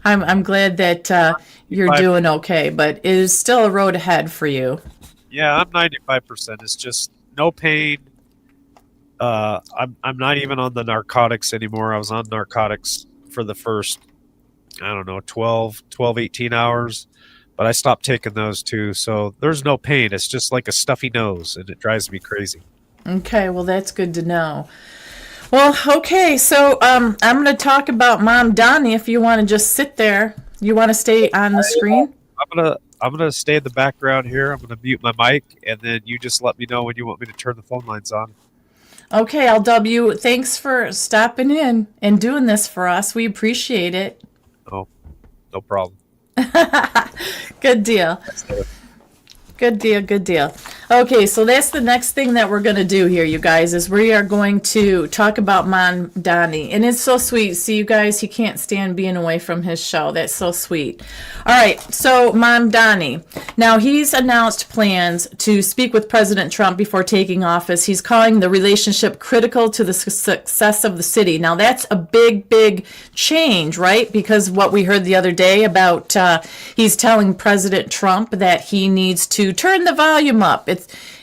I'm glad that you're
Five.
doing okay, but it is still a road ahead for you.
Yeah, I'm 95%. It's just no pain. I'm not even on the narcotics anymore. I was on narcotics for the first, I don't know, 18 hours, but I stopped taking those too. So there's no pain. It's just like a stuffy nose, and it drives me crazy.
Okay, well that's good to know. Well, okay, so I'm going to talk about Mom Donnie. If you want to just sit there, you want to stay on the screen.
I'm gonna stay in the background here. I'm gonna mute my mic, and then you just let me know when you want me to turn the phone lines on.
Okay, LW, thanks for stopping in and doing this for us. We appreciate it.
Oh, no problem.
Good deal. Good deal, good deal. Okay, so that's the next thing that we're going to do here, you guys, is we are going to talk about Mon Donnie. And it's so sweet. See, you guys, he can't stand being away from his show. That's so sweet. All right, so Mon Donnie. Now, he's announced plans to speak with President Trump before taking office. He's calling the relationship critical to the success of the city. Now, that's a big, big change, right? Because what we heard the other day about he's telling President Trump that he needs to turn the volume up.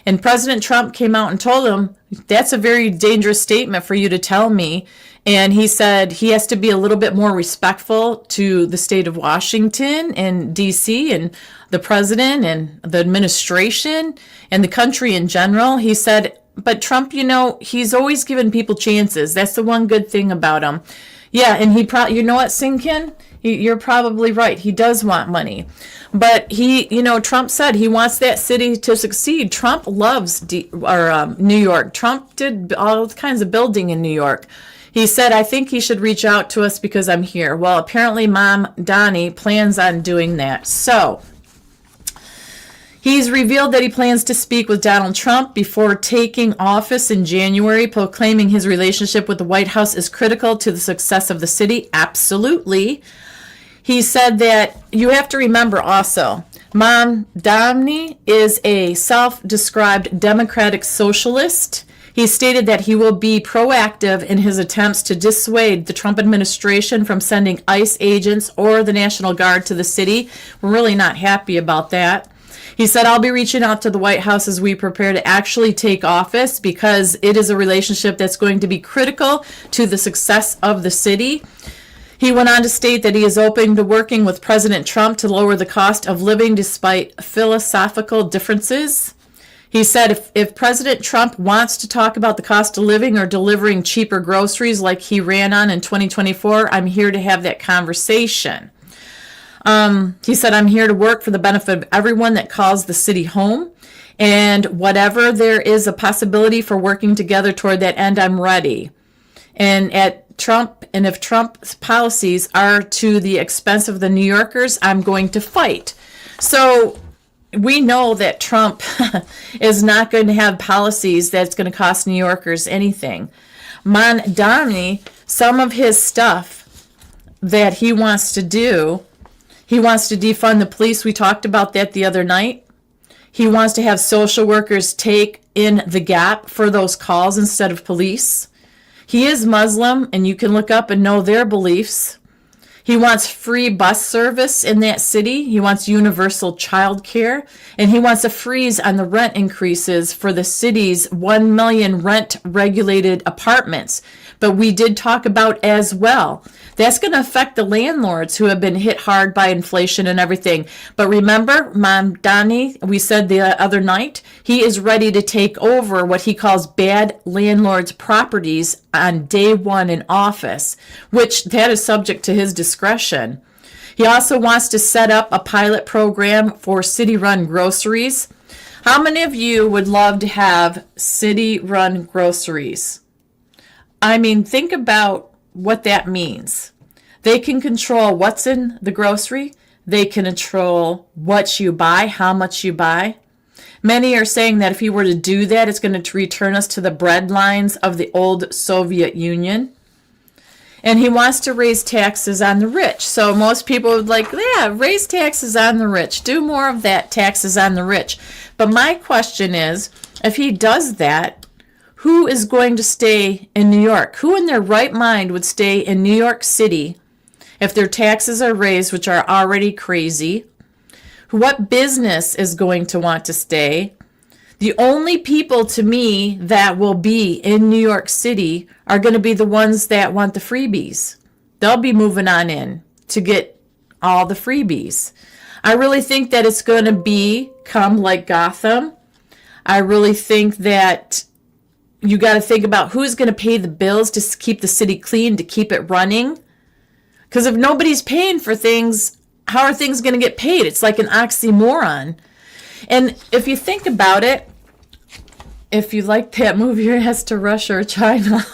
And President Trump came out and told him, that's a very dangerous statement for you to tell me. And he said he has to be a little bit more respectful to the state of Washington and D.C. and the president and the administration and the country in general. He said, but Trump, he's always given people chances. That's the one good thing about him. Yeah, and you know what, Sinkin? You're probably right. He does want money. But Trump said he wants that city to succeed. Trump loves New York. Trump did all kinds of building in New York. He said, I think he should reach out to us because I'm here. Well, apparently Mom Donnie plans on doing that. So he's revealed that he plans to speak with Donald Trump before taking office in January, proclaiming his relationship with the White House is critical to the success of the city. Absolutely. He said that you have to remember also, Mom Donnie is a self-described democratic socialist. He stated that he will be proactive in his attempts to dissuade the Trump administration from sending ICE agents or the National Guard to the city. We're really not happy about that. He said, I'll be reaching out to the White House as we prepare to actually take office because it is a relationship that's going to be critical to the success of the city. He went on to state that he is open to working with President Trump to lower the cost of living despite philosophical differences. He said if President Trump wants to talk about the cost of living or delivering cheaper groceries like he ran on in 2024, I'm here to have that conversation. He said, I'm here to work for the benefit of everyone that calls the city home. And whatever there is a possibility for working together toward that end, I'm ready. And if Trump's policies are to the expense of the New Yorkers, I'm going to fight. So we know that Trump is not going to have policies that's going to cost New Yorkers anything. Donnie, some of his stuff that he wants to do, he wants to defund the police. We talked about that the other night. He wants to have social workers take in the gap for those calls instead of police. He is Muslim, and you can look up and know their beliefs. He wants free bus service in that city. He wants universal child care. And he wants a freeze on the rent increases for the city's 1 million rent-regulated apartments. But we did talk about as well, that's going to affect the landlords who have been hit hard by inflation and everything. But remember, Mom Donnie, we said the other night, he is ready to take over what he calls bad landlords' properties on day one in office, which that is subject to his discretion. He also wants to set up a pilot program for city-run groceries. How many of you would love to have city-run groceries? I mean, think about what that means. They can control what's in the grocery. They can control what you buy, how much you buy. Many are saying that if he were to do that, it's going to return us to the bread lines of the old Soviet Union. And he wants to raise taxes on the rich. So most people would like, yeah, raise taxes on the rich. Do more of that, taxes on the rich. But my question is, if he does that, who is going to stay in New York? Who in their right mind would stay in New York City if their taxes are raised, which are already crazy? What business is going to want to stay? The only people to me that will be in New York City are going to be the ones that want the freebies. They'll be moving on in to get all the freebies. I really think that it's going to become like Gotham. I really think that you got to think about who's going to pay the bills to keep the city clean, to keep it running. Because if nobody's paying for things, how are things going to get paid? It's like an oxymoron. And if you think about it, if you like that movie, As to Russia or China,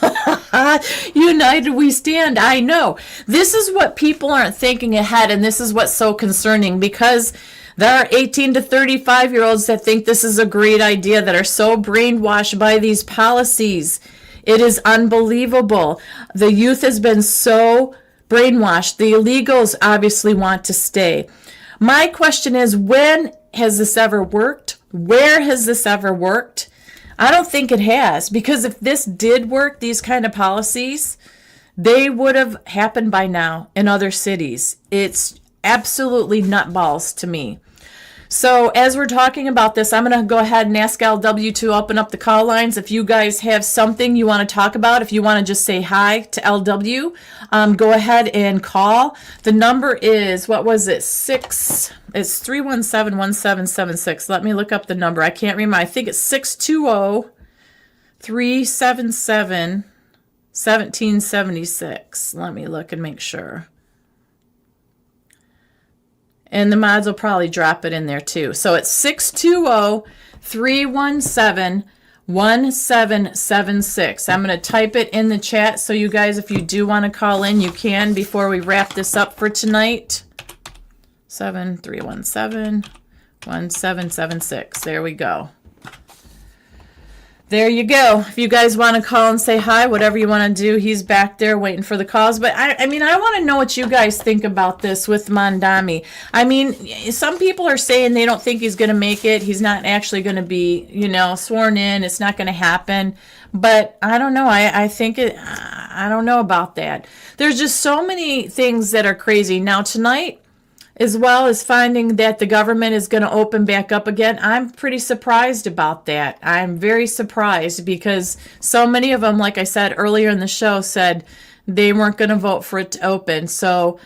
united we stand. I know. This is what people aren't thinking ahead, and this is what's so concerning, because there are 18 to 35-year-olds that think this is a great idea, that are so brainwashed by these policies. It is unbelievable. The youth has been so brainwashed. The illegals obviously want to stay. My question is, when has this ever worked? Where has this ever worked? I don't think it has, because if this did work, these kind of policies, they would have happened by now in other cities. It's absolutely nutballs to me. So as we're talking about this, I'm going to go ahead and ask LW to open up the call lines. If you guys have something you want to talk about, if you want to just say hi to LW, go ahead and call. The number is, what was it? It's 317-1776. Let me look up the number. I can't remember. I think it's 620-377-1776. Let me look and make sure. And the mods will probably drop it in there too. So it's 620-317-1776. 1776. I'm going to type it in the chat so you guys, if you do want to call in, you can before we wrap this up for tonight. 7317-1776. There we go. There you go. If you guys want to call and say hi, whatever you want to do, he's back there waiting for the calls. But I mean, I want to know what you guys think about this with Mamdani. I mean, some people are saying they don't think he's going to make it. He's not actually going to be, sworn in. It's not going to happen. But I don't know. I think I don't know about that. There's just so many things that are crazy. Now, tonight, as well as finding that the government is going to open back up again, I'm pretty surprised about that. I'm very surprised because so many of them, like I said earlier in the show, said they weren't going to vote for it to open. So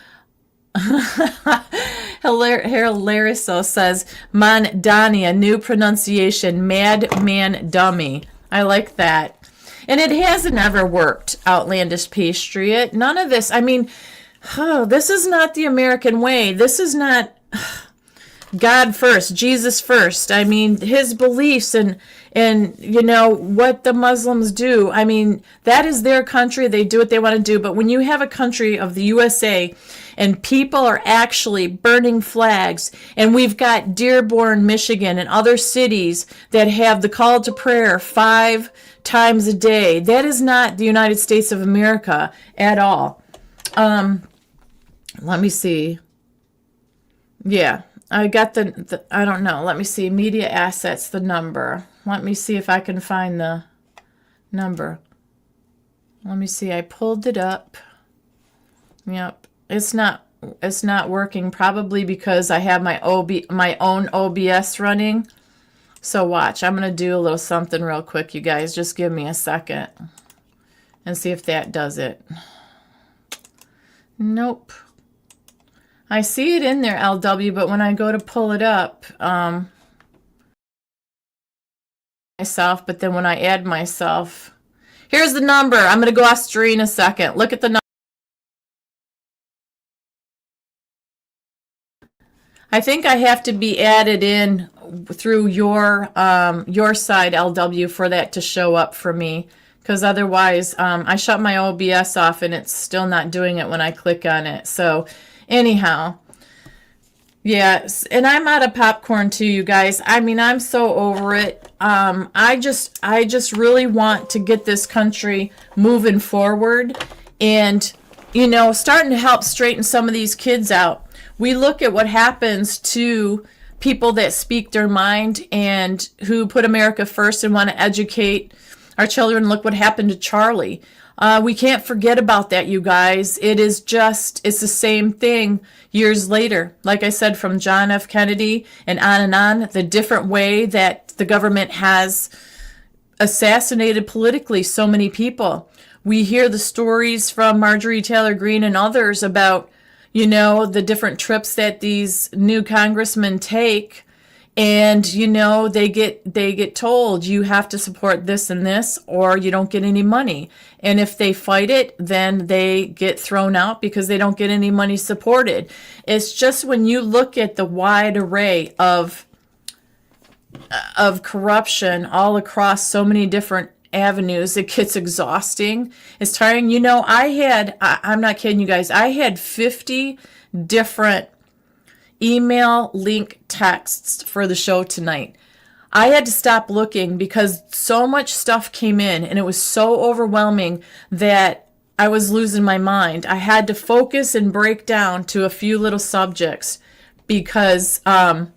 Hilariso says, Mamdani, a new pronunciation, madman dummy. I like that. And it hasn't ever worked, Outlandish Patriot. None of this, I mean, this is not the American way. This is not God first, Jesus first. I mean, his beliefs and what the Muslims do. I mean, that is their country. They do what they want to do. But when you have a country of the USA and people are actually burning flags, and we've got Dearborn, Michigan, and other cities that have the call to prayer 5 times a day, that is not the United States of America at all. Let me see. Yeah, I got the I don't know. Let me see. Media assets, the number. Let me see if I can find the number. Let me see. I pulled it up. Yep. It's not working, probably because I have my own OBS running. So watch. I'm going to do a little something real quick, you guys. Just give me a second and see if that does it. Nope. I see it in there, LW, but when I go to pull it up, myself, but then when I add myself, here's the number. I'm going to go off screen a second. Look at the number. I think I have to be added in through your side, LW, for that to show up for me. Because otherwise, I shut my OBS off and it's still not doing it when I click on it. So anyhow, yes, and I'm out of popcorn too, you guys. I mean, I'm so over it. I just really want to get this country moving forward and, starting to help straighten some of these kids out. We look at what happens to people that speak their mind and who put America first and want to educate our children. Look what happened to Charlie. We can't forget about that, you guys. It's the same thing years later. Like I said, from John F. Kennedy and on, the different way that the government has assassinated politically so many people. We hear the stories from Marjorie Taylor Greene and others about, the different trips that these new congressmen take. And, they get told you have to support this and this or you don't get any money. And if they fight it, then they get thrown out because they don't get any money supported. It's just when you look at the wide array of corruption all across so many different avenues, it gets exhausting. It's tiring. I'm not kidding you guys. I had 50 different email link texts for the show tonight. I had to stop looking because so much stuff came in and it was so overwhelming that I was losing my mind. I had to focus and break down to a few little subjects because I'll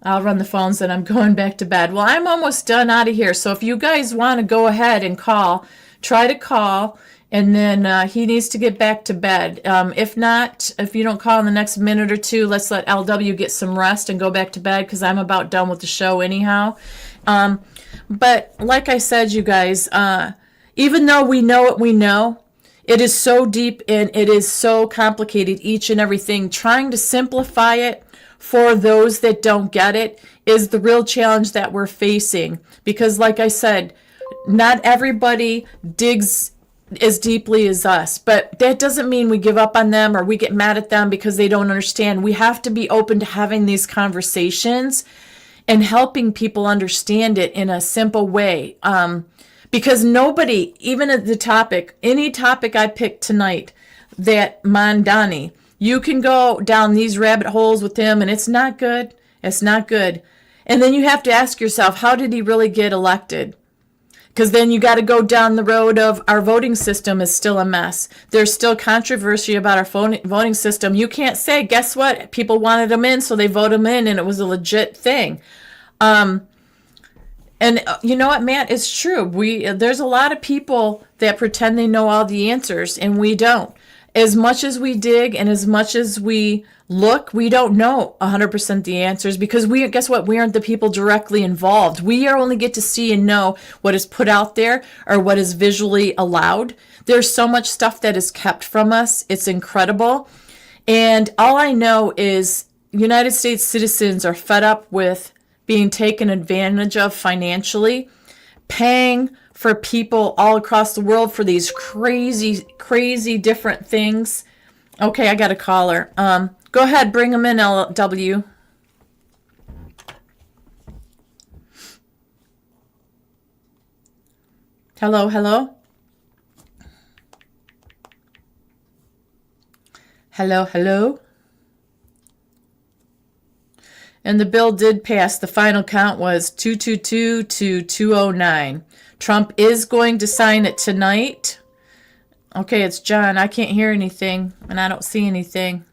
run the phones and I'm going back to bed. Well, I'm almost done out of here. So if you guys want to go ahead and call, try to call. And then he needs to get back to bed. If not, if you don't call in the next minute or two, let's let LW get some rest and go back to bed because I'm about done with the show anyhow. But like I said, you guys, even though we know what we know, it is so deep and it is so complicated, each and everything. Trying to simplify it for those that don't get it is the real challenge that we're facing. Because like I said, not everybody digs as deeply as us, but that doesn't mean we give up on them or we get mad at them because they don't understand. We have to be open to having these conversations and helping people understand it in a simple way. Because nobody, even at the topic, any topic I picked tonight, that Mandani, you can go down these rabbit holes with him and it's not good. It's not good. And then you have to ask yourself, how did he really get elected? Because then you got to go down the road of our voting system is still a mess. There's still controversy about our voting system. You can't say, guess what? People wanted them in, so they voted them in, and it was a legit thing. And you know what, Matt? It's true. There's a lot of people that pretend they know all the answers, and we don't. As much as we dig and as much as we look, we don't know 100% the answers because guess what? We aren't the people directly involved. We only get to see and know what is put out there or what is visually allowed. There's so much stuff that is kept from us. It's incredible. And all I know is United States citizens are fed up with being taken advantage of financially, paying for people all across the world for these crazy, crazy different things. Okay, I got a caller. Go ahead, bring them in, LW. Hello, hello. Hello, hello. And the bill did pass. The final count was 222 to 209. Trump is going to sign it tonight. Okay, it's John. I can't hear anything, and I don't see anything.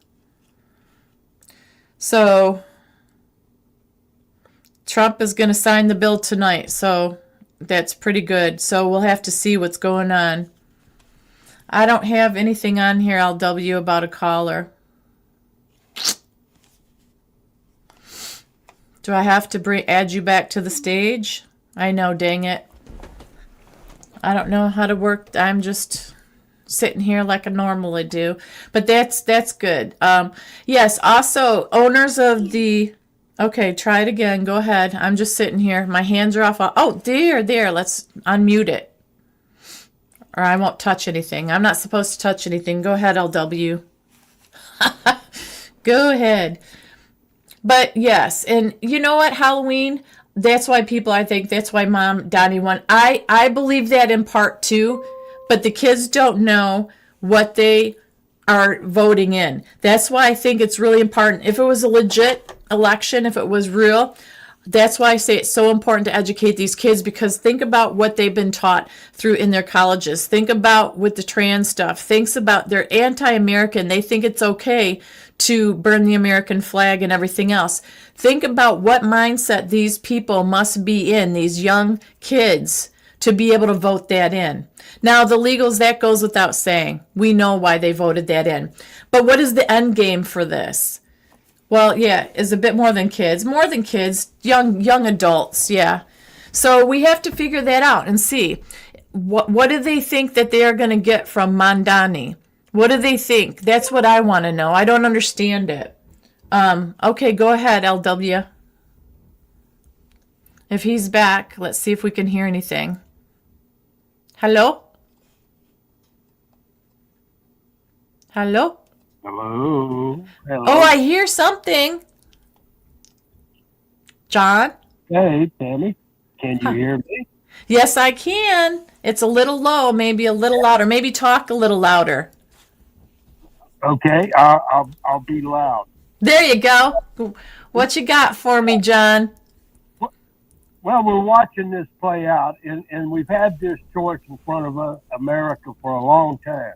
So, Trump is going to sign the bill tonight, so that's pretty good. So, we'll have to see what's going on. I don't have anything on here, LW, about a caller. Do I have to add you back to the stage? I know, dang it. I don't know how to work. I'm just sitting here like I normally do. But that's good. Yes, also, owners of the... Okay, try it again. Go ahead. I'm just sitting here. My hands are off. Oh, there. Let's unmute it. Or I won't touch anything. I'm not supposed to touch anything. Go ahead, LW. Go ahead. But yes, and you know what, Halloween, that's why I think that's why Mom Donnie won. I believe that in part too, but the kids don't know what they are voting in. That's why I think it's really important. If it was a legit election, if it was real, that's why I say it's so important to educate these kids, because think about what they've been taught through in their colleges. Think about with the trans stuff. Think about they're anti-American. They think it's okay to burn the American flag and everything else. Think about what mindset these people must be in, these young kids, to be able to vote that in. Now, the legals, that goes without saying. We know why they voted that in. But what is the end game for this? Well, yeah, is a bit more than kids. More than kids, young adults, yeah. So we have to figure that out and see. What do they think that they are going to get from Mandani? What do they think? That's what I want to know. I don't understand it. Okay, go ahead, LW. If he's back, let's see if we can hear anything. Hello? Hello?
Hello. Hello.
Oh, I hear something. John?
Hey, Tammy. Can you hear me?
Yes, I can. It's a little low, maybe a little louder. Maybe talk a little louder.
Okay, I'll be loud.
There you go. What you got for me, John?
Well, we're watching this play out, and we've had this choice in front of America for a long time.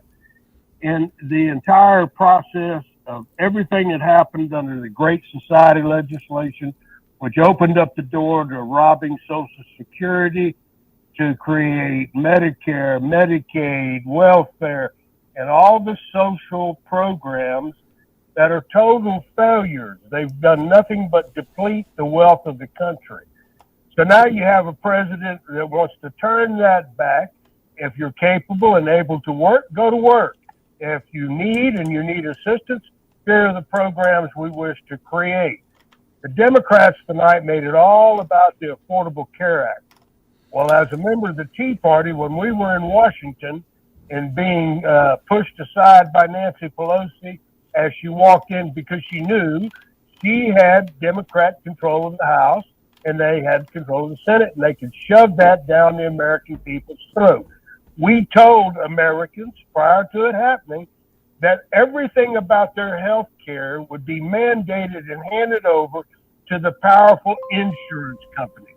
And the entire process of everything that happened under the Great Society legislation, which opened up the door to robbing Social Security, to create Medicare, Medicaid, welfare, and all the social programs that are total failures. They've done nothing but deplete the wealth of the country. So now you have a president that wants to turn that back. If you're capable and able to work, go to work. If you need assistance, here are the programs we wish to create. The Democrats tonight made it all about the Affordable Care Act. Well, as a member of the Tea Party, when we were in Washington and being pushed aside by Nancy Pelosi as she walked in because she knew she had Democrat control of the House, and they had control of the Senate, and they could shove that down the American people's throat. We told Americans prior to it happening that everything about their health care would be mandated and handed over to the powerful insurance companies.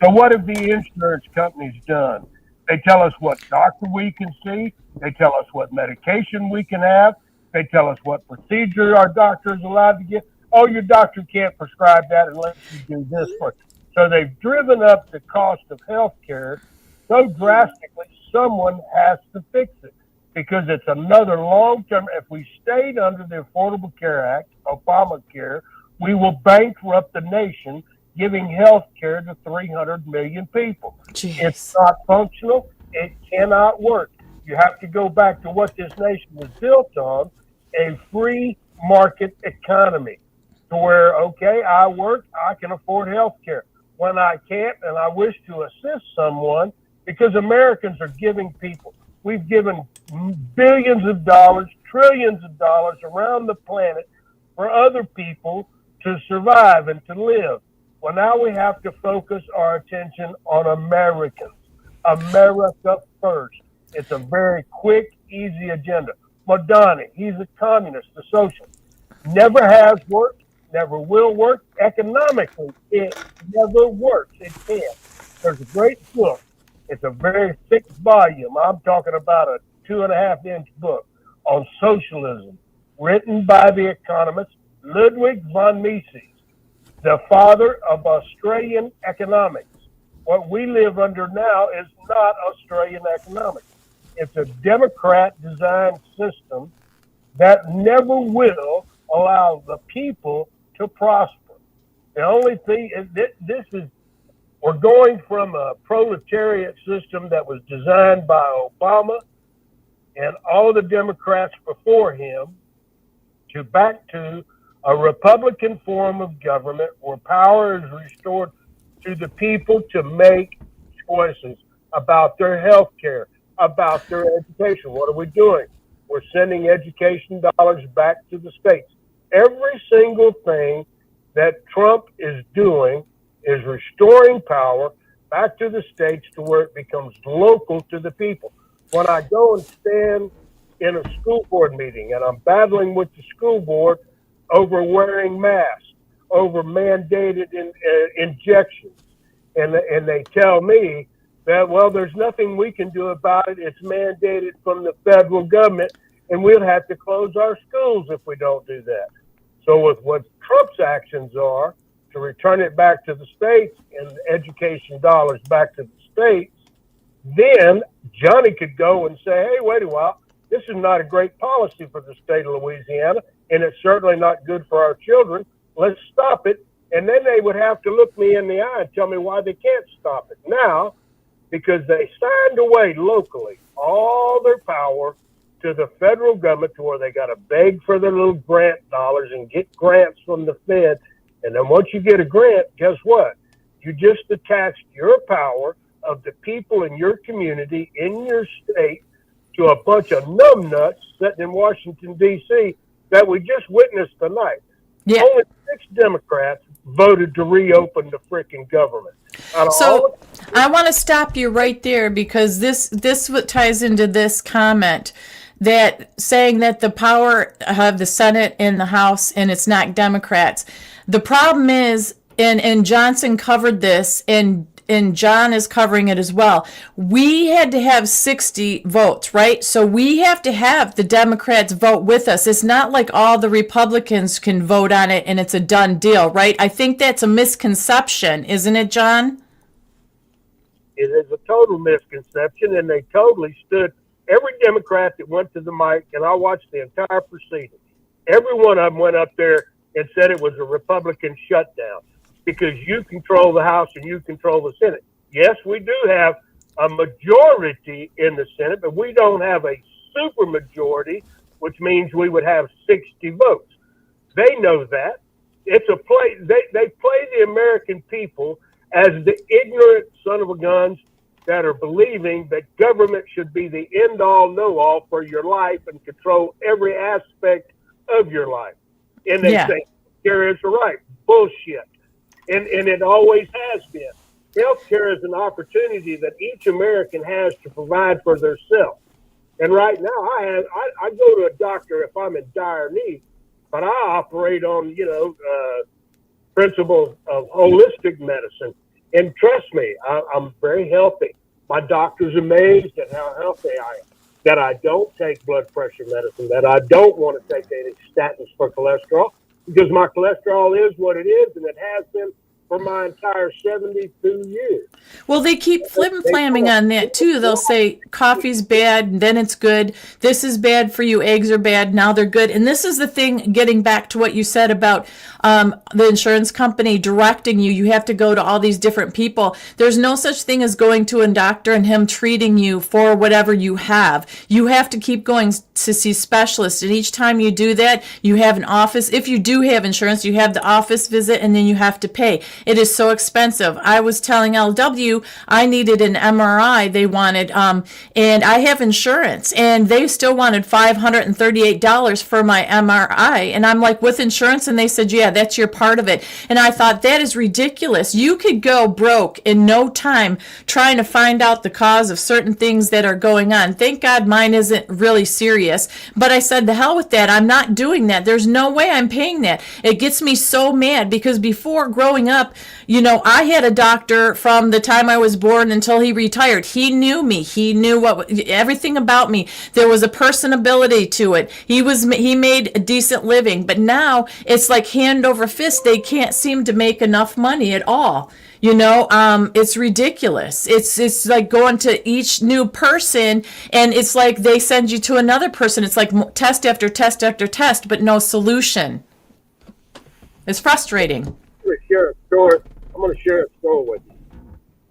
So what have the insurance companies done? They tell us what doctor we can see. They tell us what medication we can have. They tell us what procedure our doctor is allowed to get. Oh, your doctor can't prescribe that unless you do this for. So they've driven up the cost of health care so drastically, someone has to fix it, because it's another long-term. If we stayed under the Affordable Care Act, Obamacare, we will bankrupt the nation, giving health care to 300 million people.
Jeez.
It's not functional. It cannot work. You have to go back to what this nation was built on, a free market economy, to where, okay, I work, I can afford health care. When I can't and I wish to assist someone, because Americans are giving people, we've given billions of dollars, trillions of dollars around the planet for other people to survive and to live. Well, now we have to focus our attention on Americans. America first. It's a very quick, easy agenda. Madani, he's a communist, a socialist. Never has worked, never will work. Economically, it never works. It can't. There's a great book. It's a very thick volume. I'm talking about a 2.5-inch book on socialism, written by the economist Ludwig von Mises, the father of Australian economics. What we live under now is not Australian economics. It's a Democrat-designed system that never will allow the people to prosper. The only thing is we're going from a proletariat system that was designed by Obama and all the Democrats before him to back to a Republican form of government where power is restored to the people to make choices about their health care, about their education. What are we doing? We're sending education dollars back to the states. Every single thing that Trump is doing is restoring power back to the states to where it becomes local to the people. When I go and stand in a school board meeting and I'm battling with the school board over wearing masks, over mandated injections, and they tell me that, well, there's nothing we can do about it. It's mandated from the federal government, and we'll have to close our schools if we don't do that. So with what Trump's actions are, to return it back to the states and education dollars back to the states, then Johnny could go and say, hey, wait a while, this is not a great policy for the state of Louisiana, and it's certainly not good for our children. Let's stop it. And then they would have to look me in the eye and tell me why they can't stop it. Now, because they signed away locally all their power to the federal government, to where they got to beg for their little grant dollars and get grants from the Fed. And then once you get a grant, guess what? You just attached your power of the people in your community, in your state, to a bunch of numbnuts sitting in Washington, D.C. that we just witnessed tonight.
Yeah.
Only 6 Democrats voted to reopen the freaking government.
So I want to stop you right there, because this what ties into this comment, that saying that the power of the Senate and the House, and it's not Democrats. The problem is, and Johnson covered this, and John is covering it as well. We had to have 60 votes, right? So we have to have the Democrats vote with us. It's not like all the Republicans can vote on it and it's a done deal, right? I think that's a misconception, isn't it, John?
It is a total misconception, and they totally stood. Every Democrat that went to the mic, and I watched the entire proceeding, every one of them went up there and said it was a Republican shutdown, because you control the House and you control the Senate. Yes, we do have a majority in the Senate, but we don't have a super majority, which means we would have 60 votes. They know that. It's a play. They play the American people as the ignorant son of a guns that are believing that government should be the end-all, know-all for your life and control every aspect of your life. And they think, here is the right. Bullshit. and it always has been. Healthcare is an opportunity that each American has to provide for themselves. And right now, I go to a doctor if I'm in dire need, but I operate on principles of holistic medicine. And trust me, I'm very healthy. My doctor's amazed at how healthy I am. That I don't take blood pressure medicine. That I don't want to take any statins for cholesterol, because my cholesterol is what it is, and it has been for my entire 72 years.
Well, they keep flim-flamming on that too. They'll say coffee's bad, then it's good. This is bad for you. Eggs are bad. Now they're good. And this is the thing, getting back to what you said about the insurance company directing you. You have to go to all these different people. There's no such thing as going to a doctor and him treating you for whatever you have. You have to keep going to see specialists. And each time you do that, you have an office. If you do have insurance, you have the office visit, and then you have to pay. It is so expensive. I was telling LW I needed an MRI. They wanted, and I have insurance, and they still wanted $538 for my MRI. And I'm like, with insurance? And they said, yeah, that's your part of it. And I thought, that is ridiculous. You could go broke in no time trying to find out the cause of certain things that are going on. Thank God mine isn't really serious. But I said, the hell with that. I'm not doing that. There's no way I'm paying that. It gets me so mad, because before, growing up, I had a doctor from the time I was born until he retired. He knew me. He knew everything about me. There was a personability to it. He made a decent living. But now it's like hand over fist. They can't seem to make enough money at all. It's ridiculous. It's like going to each new person, and it's like they send you to another person. It's like test after test after test, but no solution. It's frustrating.
I'm going to share a story with you.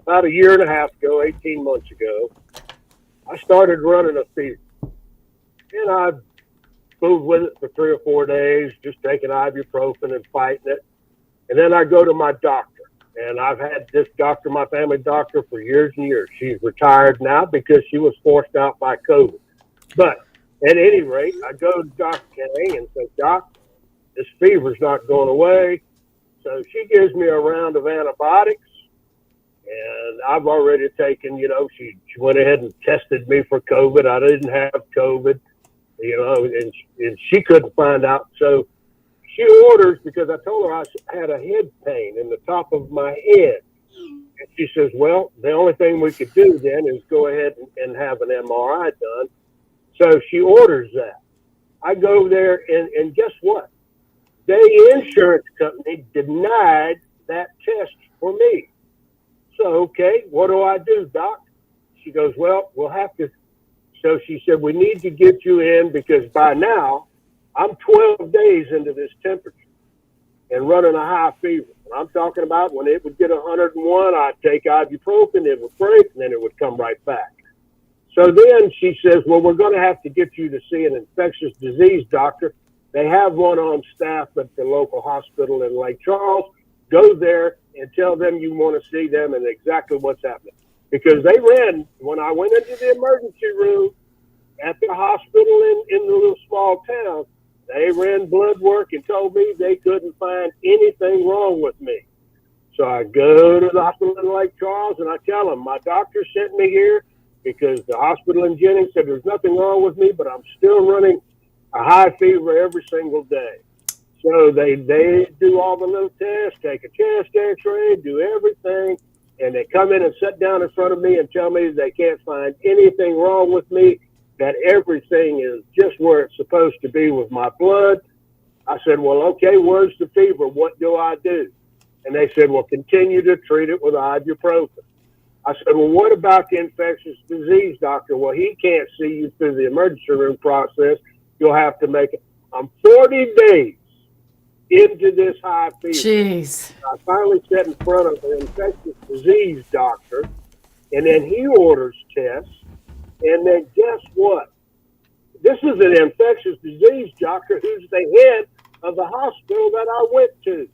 About a year and a half ago, 18 months ago, I started running a fever. And I moved with it for 3 or 4 days, just taking ibuprofen and fighting it. And then I go to my doctor. And I've had this doctor, my family doctor, for years and years. She's retired now because she was forced out by COVID. But at any rate, I go to Dr. Kang and say, Doc, this fever's not going away. So she gives me a round of antibiotics, and I've already taken, she went ahead and tested me for COVID. I didn't have COVID, and she couldn't find out. So she orders, because I told her I had a head pain in the top of my head. And she says, well, the only thing we could do then is go ahead and have an MRI done. So she orders that. I go there, and guess what? The insurance company denied that test for me. So, okay, what do I do, Doc? She goes, well, we'll have to. So she said, we need to get you in, because by now I'm 12 days into this temperature and running a high fever. And I'm talking about when it would get 101, I'd take ibuprofen, it would break, and then it would come right back. So then she says, well, we're going to have to get you to see an infectious disease doctor. They have one on staff at the local hospital in Lake Charles. Go there and tell them you want to see them and exactly what's happening. Because they ran, when I went into the emergency room at the hospital in the little small town, they ran blood work and told me they couldn't find anything wrong with me. So I go to the hospital in Lake Charles and I tell them, my doctor sent me here because the hospital in Jennings said there's nothing wrong with me, but I'm still running a high fever every single day. So they do all the little tests, take a chest x-ray, do everything, and they come in and sit down in front of me and tell me they can't find anything wrong with me, that everything is just where it's supposed to be with my blood. I said, well, okay, where's the fever? What do I do? And they said, well, continue to treat it with ibuprofen. I said, well, what about the infectious disease doctor? Well, he can't see you through the emergency room process. You'll have to make it. I'm 40 days into this high fever.
Jeez.
I finally sat in front of an infectious disease doctor, and then he orders tests. And then guess what? This is an infectious disease doctor who's the head of the hospital that I went to.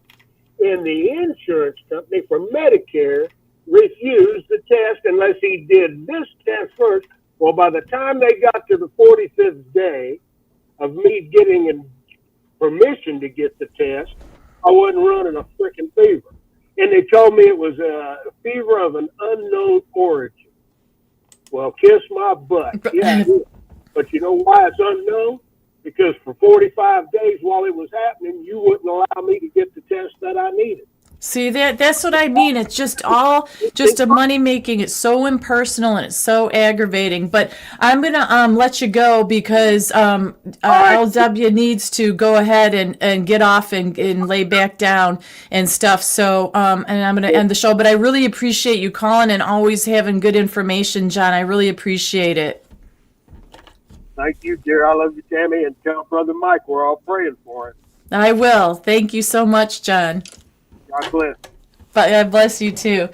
And the insurance company for Medicare refused the test unless he did this test first. Well, by the time they got to the 45th day of me getting permission to get the test, I wasn't running a freaking fever. and they told me it was a fever of an unknown origin. Well, kiss my butt. Yeah, it is. But you know why it's unknown? Because for 45 days while it was happening, you wouldn't allow me to get the test that I needed.
See, that's what I mean. It's just all just a money making. It's so impersonal and it's so aggravating. But I'm gonna let you go because LW needs to go ahead and get off and lay back down and stuff. So and I'm gonna end the show. But I really appreciate you calling and always having good information, John. I really appreciate it.
Thank you, dear. I love you, Tammy, and tell Brother Mike we're all praying for it.
I will. Thank you so much, John.
God bless.
But God bless you too.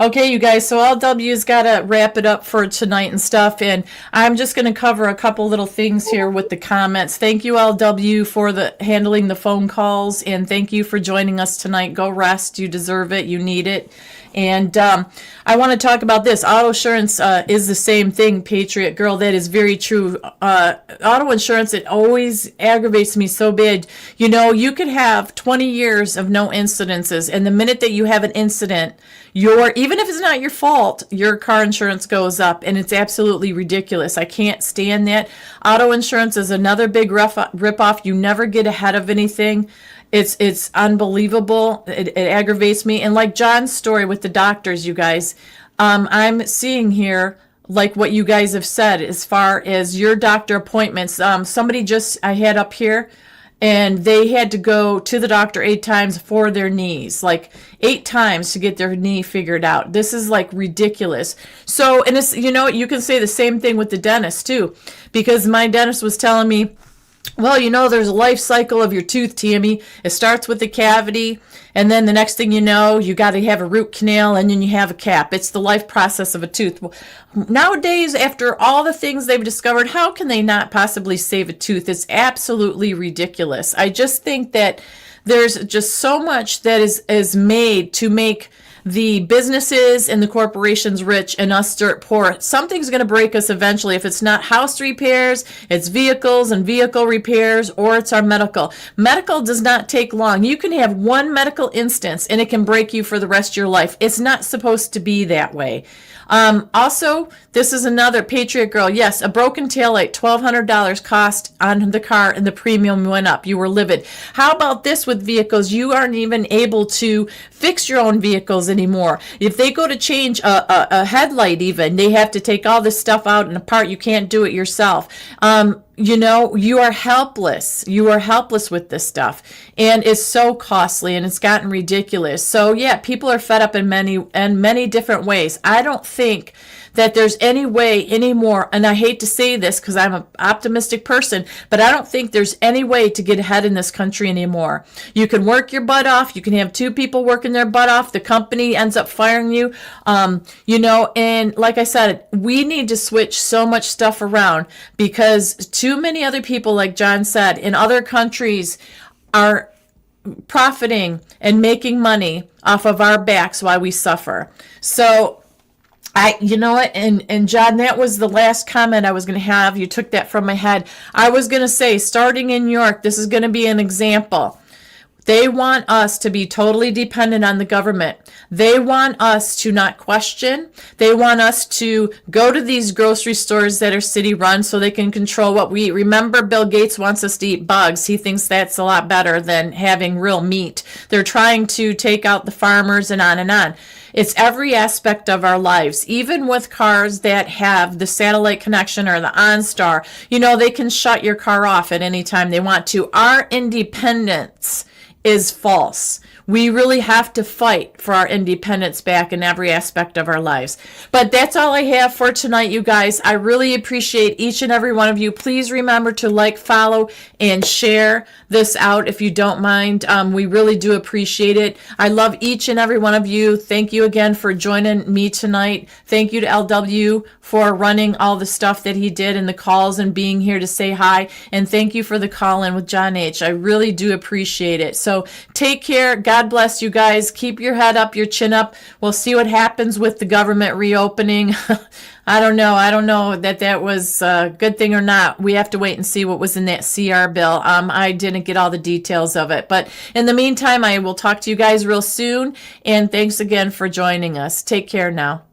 Okay, you guys, so LW's got to wrap it up for tonight and stuff, and I'm just going to cover a couple little things here with the comments. Thank you, LW, for handling the phone calls, and thank you for joining us tonight. Go rest. You deserve it. You need it. And I want to talk about this. Auto insurance is the same thing, Patriot Girl. That is very true. Auto insurance, it always aggravates me so bad. You know, you could have 20 years of no incidences, and the minute that you have an incident, even if it's not your fault, your car insurance goes up, and it's absolutely ridiculous. I can't stand that. Auto insurance is another big rip-off. You never get ahead of anything. It's unbelievable. It aggravates me. And like John's story with the doctors, you guys, I'm seeing here, like what you guys have said, as far as your doctor appointments. Somebody I had up here, and they had to go to the doctor 8 times for their knees, like 8 times to get their knee figured out. This is like ridiculous. So, and it's, you can say the same thing with the dentist too, because my dentist was telling me, well, there's a life cycle of your tooth, Tammy. It starts with the cavity, and then the next thing you know, you got to have a root canal, and then you have a cap. It's the life process of a tooth. Well, nowadays, after all the things they've discovered, how can they not possibly save a tooth? It's absolutely ridiculous. I just think that there's just so much that is made to make the businesses and the corporations rich and us dirt poor. Something's going to break us eventually. If it's not house repairs, it's vehicles and vehicle repairs, or it's our medical. Medical does not take long. You can have one medical instance and it can break you for the rest of your life. It's not supposed to be that way. Also, this is another Patriot Girl. Yes, a broken taillight, $1,200 cost on the car, and the premium went up. You were livid. How about this with vehicles? You aren't even able to fix your own vehicles anymore. If they go to change a headlight even, they have to take all this stuff out and apart. You can't do it yourself. You are helpless. You are helpless with this stuff. And it's so costly, and it's gotten ridiculous. So yeah, people are fed up in many different ways. I don't think that there's any way anymore, and I hate to say this because I'm an optimistic person, but I don't think there's any way to get ahead in this country anymore. You can work your butt off. You can have 2 people working their butt off. The company ends up firing you. And like I said, we need to switch so much stuff around because too many other people, like John said, in other countries are profiting and making money off of our backs while we suffer. So you know what, and John, that was the last comment I was going to have. You took that from my head. I was going to say, starting in New York, this is going to be an example. They want us to be totally dependent on the government. They want us to not question. They want us to go to these grocery stores that are city run so they can control what we eat. Remember, Bill Gates wants us to eat bugs. He thinks that's a lot better than having real meat. They're trying to take out the farmers and on and on. It's every aspect of our lives, even with cars that have the satellite connection or the OnStar. They can shut your car off at any time they want to. Our independence is false. We really have to fight for our independence back in every aspect of our lives. But that's all I have for tonight, you guys. I really appreciate each and every one of you. Please remember to like, follow, and share this out if you don't mind. We really do appreciate it. I love each and every one of you. Thank you again for joining me tonight. Thank you to LW for running all the stuff that he did and the calls and being here to say hi. And thank you for the call in with John H. I really do appreciate it. So take care. God bless you guys. Keep your head up, your chin up. We'll see what happens with the government reopening. I don't know that was a good thing or not. We have to wait and see what was in that CR bill. I didn't to get all the details of it. But in the meantime, I will talk to you guys real soon. And thanks again for joining us. Take care now.